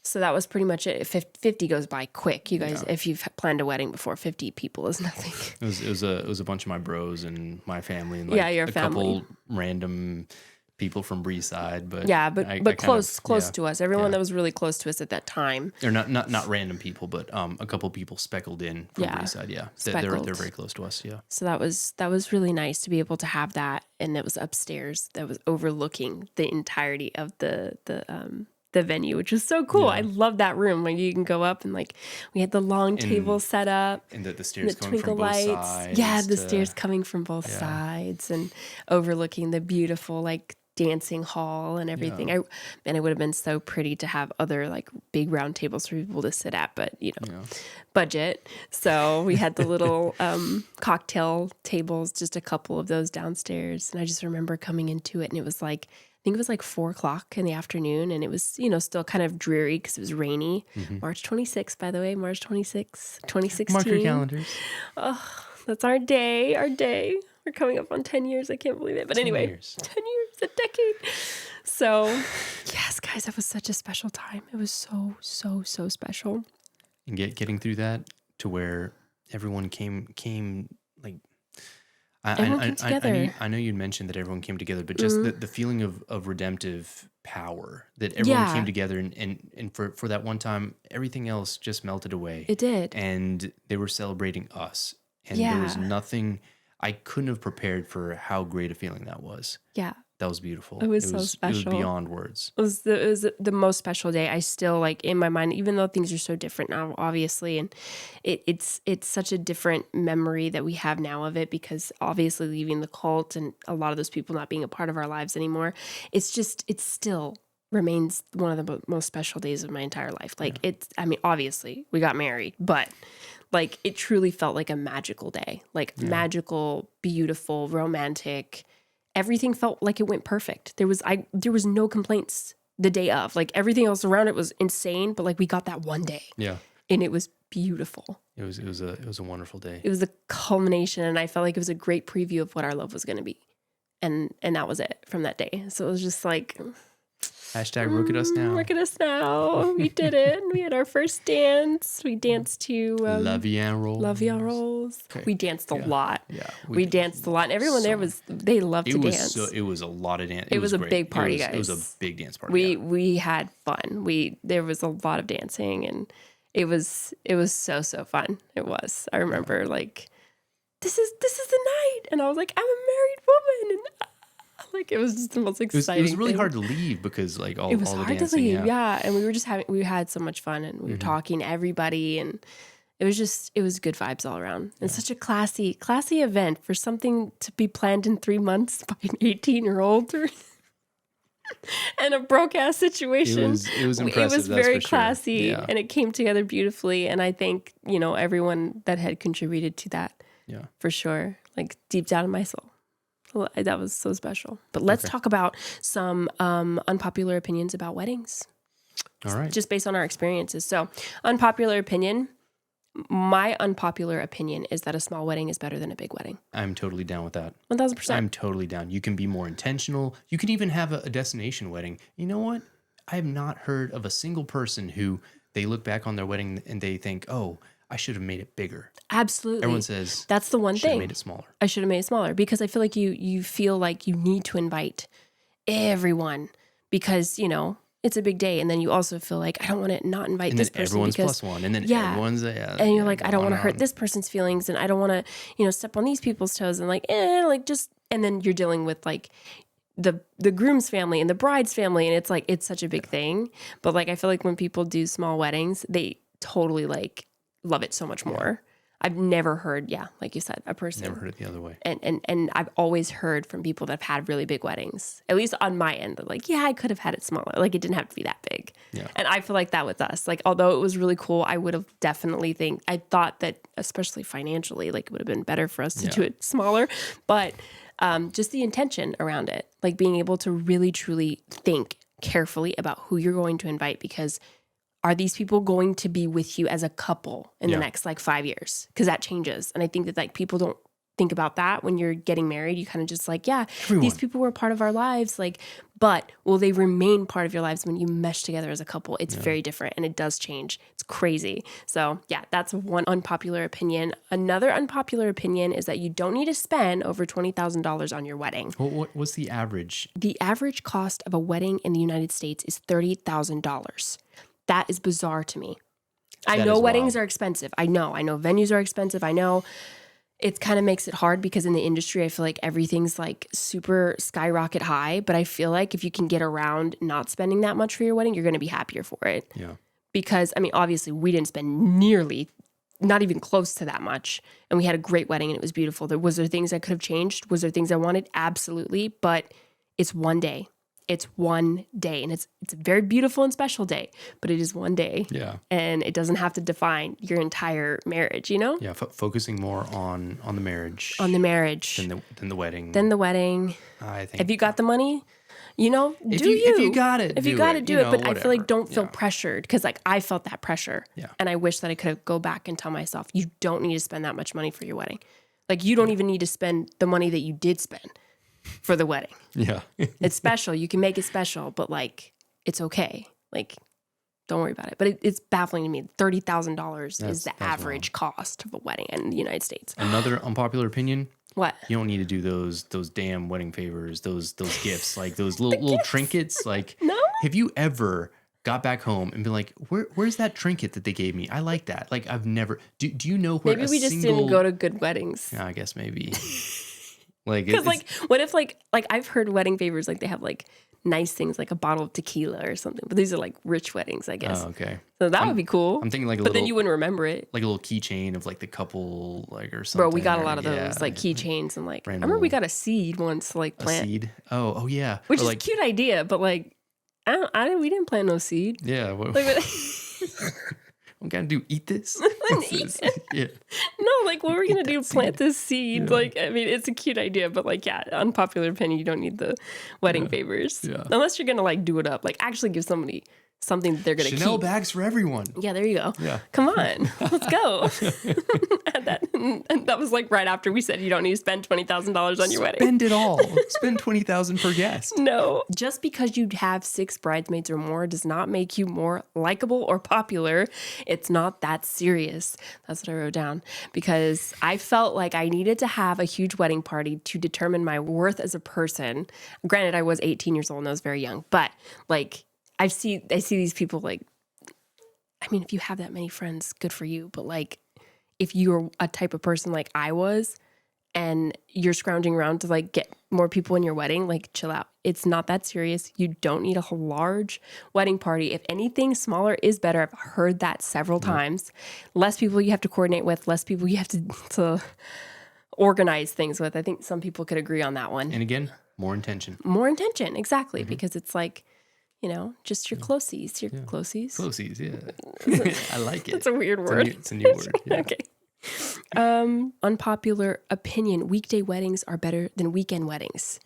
Speaker 1: So that was pretty much it. 50 goes by quick. You guys, if you've planned a wedding before, 50 people is nothing.
Speaker 2: It was a bunch of my bros and my family. And
Speaker 1: your family.
Speaker 2: Couple random people from Bre's side, but
Speaker 1: close to us. Everyone that was really close to us at that time.
Speaker 2: Or not random people, but a couple people speckled in from Bre's side. Yeah, they're very close to us. Yeah.
Speaker 1: So that was really nice to be able to have that, and it was upstairs. That was overlooking the entirety of the venue, which was so cool. Yeah. I love that room where you can go up and like we had the long table set up
Speaker 2: and the stairs coming from both sides.
Speaker 1: Yeah, the stairs coming from both sides and overlooking the beautiful like dancing hall and everything. It would have been so pretty to have other like big round tables for people to sit at, but budget. So we had the little cocktail tables, just a couple of those downstairs. And I just remember coming into it, and it was like, I think it was like 4:00 in the afternoon, and it was, still kind of dreary because it was rainy. Mm-hmm. March 26th, by the way, March 26th, 2016.
Speaker 2: Mark your calendars.
Speaker 1: Oh, that's our day. We're coming up on 10 years. I can't believe it. But anyway, 10 years, a decade. So, yes, guys, that was such a special time. It was so, so, so special.
Speaker 2: And getting through that to where everyone came like,
Speaker 1: everyone came together.
Speaker 2: I know you'd mentioned that everyone came together, but just the feeling of redemptive power that everyone came together and for that one time, everything else just melted away.
Speaker 1: It did.
Speaker 2: And they were celebrating us. And there was nothing... I couldn't have prepared for how great a feeling that was.
Speaker 1: Yeah.
Speaker 2: That was beautiful.
Speaker 1: It was so special.
Speaker 2: It was beyond words.
Speaker 1: It was the most special day. I still like in my mind, even though things are so different now, obviously, and it's such a different memory that we have now of it because obviously leaving the cult and a lot of those people not being a part of our lives anymore, it's still remains one of the most special days of my entire life. Like obviously we got married, but like it truly felt like a magical day, like magical, beautiful, romantic. Everything felt like it went perfect. There was no complaints the day of. Like everything else around it was insane, but like we got that one day.
Speaker 2: Yeah.
Speaker 1: And it was beautiful.
Speaker 2: It was a wonderful day.
Speaker 1: It was the culmination, and I felt like it was a great preview of what our love was going to be. And that was it from that day. So it was just like
Speaker 2: Hashtag look at us now.
Speaker 1: Look at us now. We did it. We had our first dance. We danced to
Speaker 2: La Vie en Rose.
Speaker 1: La Vie en Rose. Okay. We danced a lot.
Speaker 2: Yeah.
Speaker 1: We danced a lot. And everyone there they loved to dance.
Speaker 2: It was a lot of dance.
Speaker 1: It was a big party, guys.
Speaker 2: It was a big dance party.
Speaker 1: We had fun. There was a lot of dancing, and it was so fun. It was. I remember like this is the night, and I was like, I'm a married woman, and like it was just the most exciting.
Speaker 2: It was really
Speaker 1: thing.
Speaker 2: hard to leave because like all the dancing. It was hard to
Speaker 1: leave, yeah. And we had so much fun, and we were talking to everybody, and it was good vibes all around. And such a classy event for something to be planned in 3 months by an 18-year-old and a broke ass situation.
Speaker 2: It was impressive.
Speaker 1: It was very classy,
Speaker 2: sure.
Speaker 1: and it came together beautifully. And I thank everyone that had contributed to that.
Speaker 2: Yeah,
Speaker 1: for sure. Like deep down in my soul. That was so special. But let's talk about some unpopular opinions about weddings.
Speaker 2: All right.
Speaker 1: Just based on our experiences. So, unpopular opinion. My unpopular opinion is that a small wedding is better than a big wedding.
Speaker 2: I'm totally down with that.
Speaker 1: 1,000%.
Speaker 2: I'm totally down. You can be more intentional. You can even have a destination wedding. You know what? I have not heard of a single person who they look back on their wedding and they think, oh, I should have made it bigger.
Speaker 1: Absolutely.
Speaker 2: Everyone says
Speaker 1: that's the one thing.
Speaker 2: I should have made it smaller.
Speaker 1: I should have made it smaller because I feel like you feel like you need to invite everyone because, it's a big day. And then you also feel like I don't want to not invite this person.
Speaker 2: Everyone's
Speaker 1: because,
Speaker 2: plus one. And then everyone's
Speaker 1: and you're like, I don't want to hurt this person's feelings, and I don't want to, step on these people's toes, and and then you're dealing with like the groom's family and the bride's family, and it's like it's such a big thing. But like I feel like when people do small weddings, they totally like love it so much more. I've never heard, like you said, a person.
Speaker 2: Never heard it the other way.
Speaker 1: And I've always heard from people that have had really big weddings, at least on my end, that like, I could have had it smaller. Like it didn't have to be that big. Yeah. And I feel like that with us. Like, although it was really cool, I would have definitely I thought that, especially financially, like it would have been better for us to do it smaller. But just the intention around it, like being able to really, truly think carefully about who you're going to invite, because are these people going to be with you as a couple in the next like 5 years? Because that changes. And I think that like people don't think about that when you're getting married. You kind of just like, everyone. These people were part of our lives. Like, but will they remain part of your lives when you mesh together as a couple? It's very different, and it does change. It's crazy. So that's one unpopular opinion. Another unpopular opinion is that you don't need to spend over $20,000 on your wedding.
Speaker 2: What's the average?
Speaker 1: The average cost of a wedding in the United States is $30,000. That is bizarre to me. I know weddings are expensive. I know venues are expensive. I know it kind of makes it hard because in the industry, I feel like everything's like super skyrocket high. But I feel like if you can get around not spending that much for your wedding, you're going to be happier for it.
Speaker 2: Yeah.
Speaker 1: Because, obviously we didn't spend nearly, not even close to that much. And we had a great wedding and it was beautiful. Was there things I could have changed? Was there things I wanted? Absolutely. But it's one day. It's one day, and it's a very beautiful and special day, but it is one day. Yeah. And it doesn't have to define your entire marriage, Yeah,
Speaker 2: focusing more on the marriage.
Speaker 1: On the marriage.
Speaker 2: Than the wedding.
Speaker 1: Than the wedding.
Speaker 2: I think.
Speaker 1: If you got the money, if you
Speaker 2: got it,
Speaker 1: if you got to do it. But
Speaker 2: whatever.
Speaker 1: I feel like don't feel pressured, because like I felt that pressure.
Speaker 2: Yeah.
Speaker 1: And I wish that I could go back and tell myself, you don't need to spend that much money for your wedding. Like you don't even need to spend the money that you did spend for the wedding.
Speaker 2: Yeah.
Speaker 1: It's special. You can make it special, but like, it's okay. Like, don't worry about it. But it's baffling to me. $30,000 is the average cost of a wedding in the United States.
Speaker 2: Another unpopular opinion.
Speaker 1: What?
Speaker 2: You don't need to do those damn wedding favors, those gifts, like those little trinkets. Like,
Speaker 1: no?
Speaker 2: Have you ever got back home and been like, where's that trinket that they gave me? I like that. Like, I've never, do you know where
Speaker 1: maybe we just didn't go to good weddings.
Speaker 2: Yeah, I guess maybe.
Speaker 1: Because like, what if like I've heard wedding favors, like they have like nice things like a bottle of tequila or something, but these are like rich weddings, I guess.
Speaker 2: Oh, okay.
Speaker 1: So that would be cool.
Speaker 2: I'm thinking like
Speaker 1: but then you wouldn't remember it.
Speaker 2: Like a little keychain of like the couple, like, or something.
Speaker 1: Bro, we got a lot of those, like keychains, and like, I remember we got a seed once to like plant.
Speaker 2: A seed? Oh yeah.
Speaker 1: Which is a cute idea, but like, We didn't plant no seed.
Speaker 2: Yeah. What gotta do? Eat this? Yeah.
Speaker 1: No, like what we're gonna do? Plant this seed?
Speaker 2: Yeah.
Speaker 1: Like, I mean, it's a cute idea, but like, yeah, unpopular opinion. You don't need the wedding favors unless you're gonna like do it up. Like, actually give somebody something that they're gonna
Speaker 2: Chanel
Speaker 1: keep.
Speaker 2: bags for everyone.
Speaker 1: Yeah, there you go.
Speaker 2: Yeah.
Speaker 1: Come on, let's go. And that was like right after we said you don't need to spend $20,000 on your wedding.
Speaker 2: Spend it all. Spend $20,000 per guest.
Speaker 1: No. Just because you have 6 bridesmaids or more does not make you more likable or popular. It's not that serious. That's what I wrote down. Because I felt like I needed to have a huge wedding party to determine my worth as a person. Granted, I was 18 years old and I was very young. But like, I see these people like, I mean, if you have that many friends, good for you. But like, if you're a type of person like I was and you're scrounging around to like get more people in your wedding, like chill out. It's not that serious. You don't need a whole large wedding party. If anything, smaller is better. I've heard that several times. Less people you have to coordinate with, less people you have to organize things with. I think some people could agree on that one.
Speaker 2: And again, more intention.
Speaker 1: More intention, exactly. Because it's like, you know, just your closies. Closies.
Speaker 2: Closies, yeah. I like it.
Speaker 1: It's a weird word.
Speaker 2: It's a new word. Yeah.
Speaker 1: Okay. Unpopular opinion. Weekday weddings are better than weekend weddings.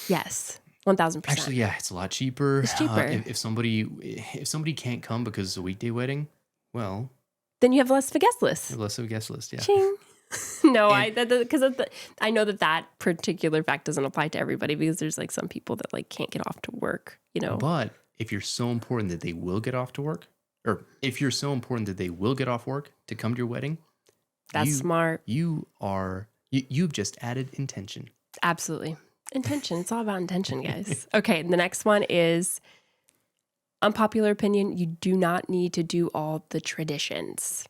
Speaker 1: Yes. 1,000%.
Speaker 2: Actually, yeah, it's a lot cheaper.
Speaker 1: It's cheaper.
Speaker 2: If somebody can't come because it's a weekday wedding, well,
Speaker 1: then you have less of a guest list.
Speaker 2: Less of a guest list, yeah.
Speaker 1: Ching. No, because I know that particular fact doesn't apply to everybody because there's like some people that like can't get off to work, you know.
Speaker 2: But if you're so important that they will get off to work, or if you're so important that they will get off work to come to your wedding,
Speaker 1: that's smart.
Speaker 2: You've just added intention.
Speaker 1: Absolutely. Intention. It's all about intention, guys. Okay, the next one is unpopular opinion. You do not need to do all the traditions.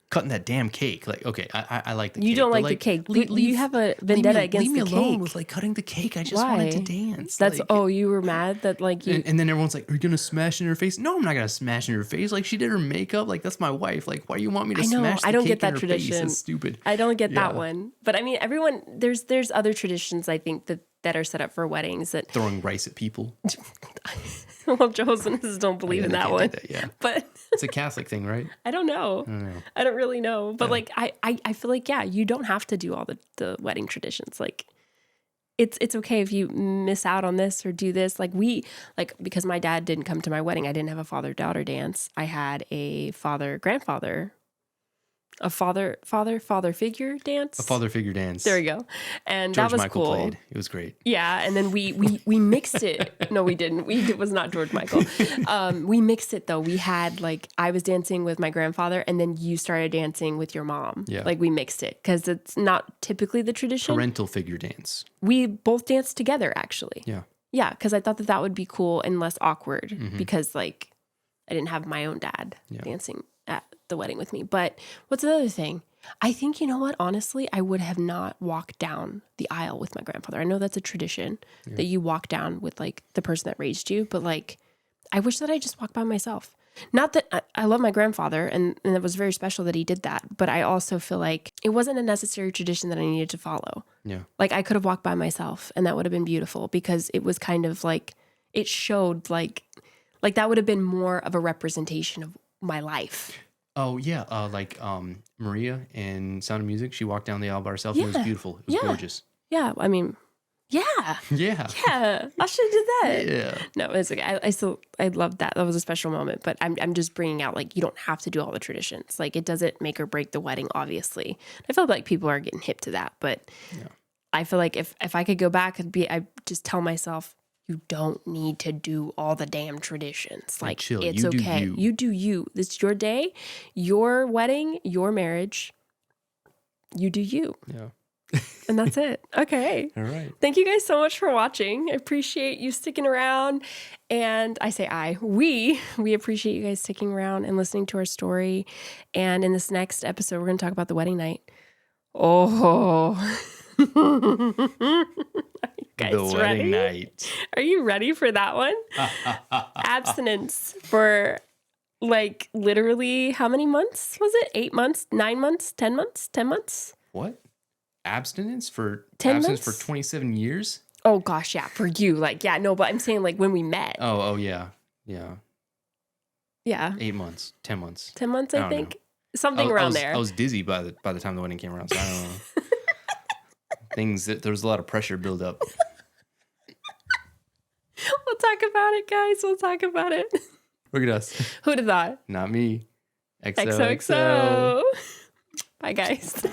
Speaker 2: Cutting that damn cake. Like, okay, I like the cake.
Speaker 1: You don't like the cake. You have a vendetta against the cake.
Speaker 2: Leave me alone with like cutting the cake. I just wanted to dance.
Speaker 1: That's you were mad that like you...
Speaker 2: And then everyone's like, are you going to smash in her face? No, I'm not going to smash in her face. Like, she did her makeup. Like, that's my wife. Like, why do you want me to smash the
Speaker 1: I don't
Speaker 2: cake
Speaker 1: get that
Speaker 2: in her
Speaker 1: tradition.
Speaker 2: face? That's stupid.
Speaker 1: I don't get that one. But I mean, everyone, there's other traditions, I think, that are set up for weddings. That
Speaker 2: throwing rice at people.
Speaker 1: Well, Jehovah's Witnesses don't believe in that one. But
Speaker 2: it's a Catholic thing, right?
Speaker 1: I don't know. I don't really know. But like, I feel like, yeah, you don't have to do all the wedding traditions. Like, it's okay if you miss out on this or do this. Like because my dad didn't come to my wedding, I didn't have a father-daughter dance. I had a father-grandfather. A father figure dance.
Speaker 2: A father figure dance.
Speaker 1: There we go. And
Speaker 2: George
Speaker 1: that was
Speaker 2: Michael
Speaker 1: cool.
Speaker 2: played. It was great.
Speaker 1: Yeah, and then we mixed it. No, we didn't. It was not George Michael. We mixed it though. We had like I was dancing with my grandfather, and then you started dancing with your mom.
Speaker 2: Yeah.
Speaker 1: Like we mixed it because it's not typically the tradition.
Speaker 2: Parental figure dance.
Speaker 1: We both danced together actually.
Speaker 2: Yeah.
Speaker 1: Yeah, because I thought that would be cool and less awkward because like I didn't have my own dad dancing at the wedding with me. But what's another thing? I think, you know what, honestly, I would have not walked down the aisle with my grandfather. I know that's a tradition that you walk down with like the person that raised you, but like, I wish that I just walked by myself. Not that I love my grandfather and it was very special that he did that, but I also feel like it wasn't a necessary tradition that I needed to follow.
Speaker 2: Yeah. Like
Speaker 1: I could have walked by myself and that would have been beautiful because it was kind of like, it showed like that would have been more of a representation of my life.
Speaker 2: Oh, yeah. Maria in Sound of Music, she walked down the aisle by herself and it was beautiful. It was gorgeous.
Speaker 1: Yeah. I mean, yeah.
Speaker 2: Yeah.
Speaker 1: Yeah. I should have did that.
Speaker 2: Yeah.
Speaker 1: No, it's okay. I loved that. That was a special moment. But I'm just bringing out, like, you don't have to do all the traditions. Like, it doesn't make or break the wedding, obviously. I feel like people are getting hip to that. But I feel like if I could go back, I just tell myself, you don't need to do all the damn traditions. Like,
Speaker 2: chill.
Speaker 1: It's
Speaker 2: you
Speaker 1: okay.
Speaker 2: Do you.
Speaker 1: You do you. This is your day, your wedding, your marriage. You do you.
Speaker 2: Yeah.
Speaker 1: And that's it. Okay.
Speaker 2: All right.
Speaker 1: Thank you guys so much for watching. I appreciate you sticking around. And I say we appreciate you guys sticking around and listening to our story. And in this next episode, we're going to talk about the wedding night. Oh. Guys,
Speaker 2: the wedding night.
Speaker 1: Are you ready for that one? Abstinence for like literally how many months was it? 8 months? 9 months? 10 months? 10 months?
Speaker 2: What? Abstinence for
Speaker 1: 10
Speaker 2: abstinence
Speaker 1: months?
Speaker 2: for 27 years?
Speaker 1: Oh gosh, yeah, for you, like, yeah, no, but I'm saying like when we met.
Speaker 2: Oh yeah. Yeah.
Speaker 1: Yeah.
Speaker 2: 8 months, 10 months.
Speaker 1: 10 months, I think.
Speaker 2: Know.
Speaker 1: Something around there.
Speaker 2: I was dizzy by the time the wedding came around, so I don't know. There was a lot of pressure build up.
Speaker 1: We'll talk about it, guys. We'll talk about it.
Speaker 2: Look at us.
Speaker 1: Who'd have thought?
Speaker 2: Not me.
Speaker 1: XOXO. Bye, guys.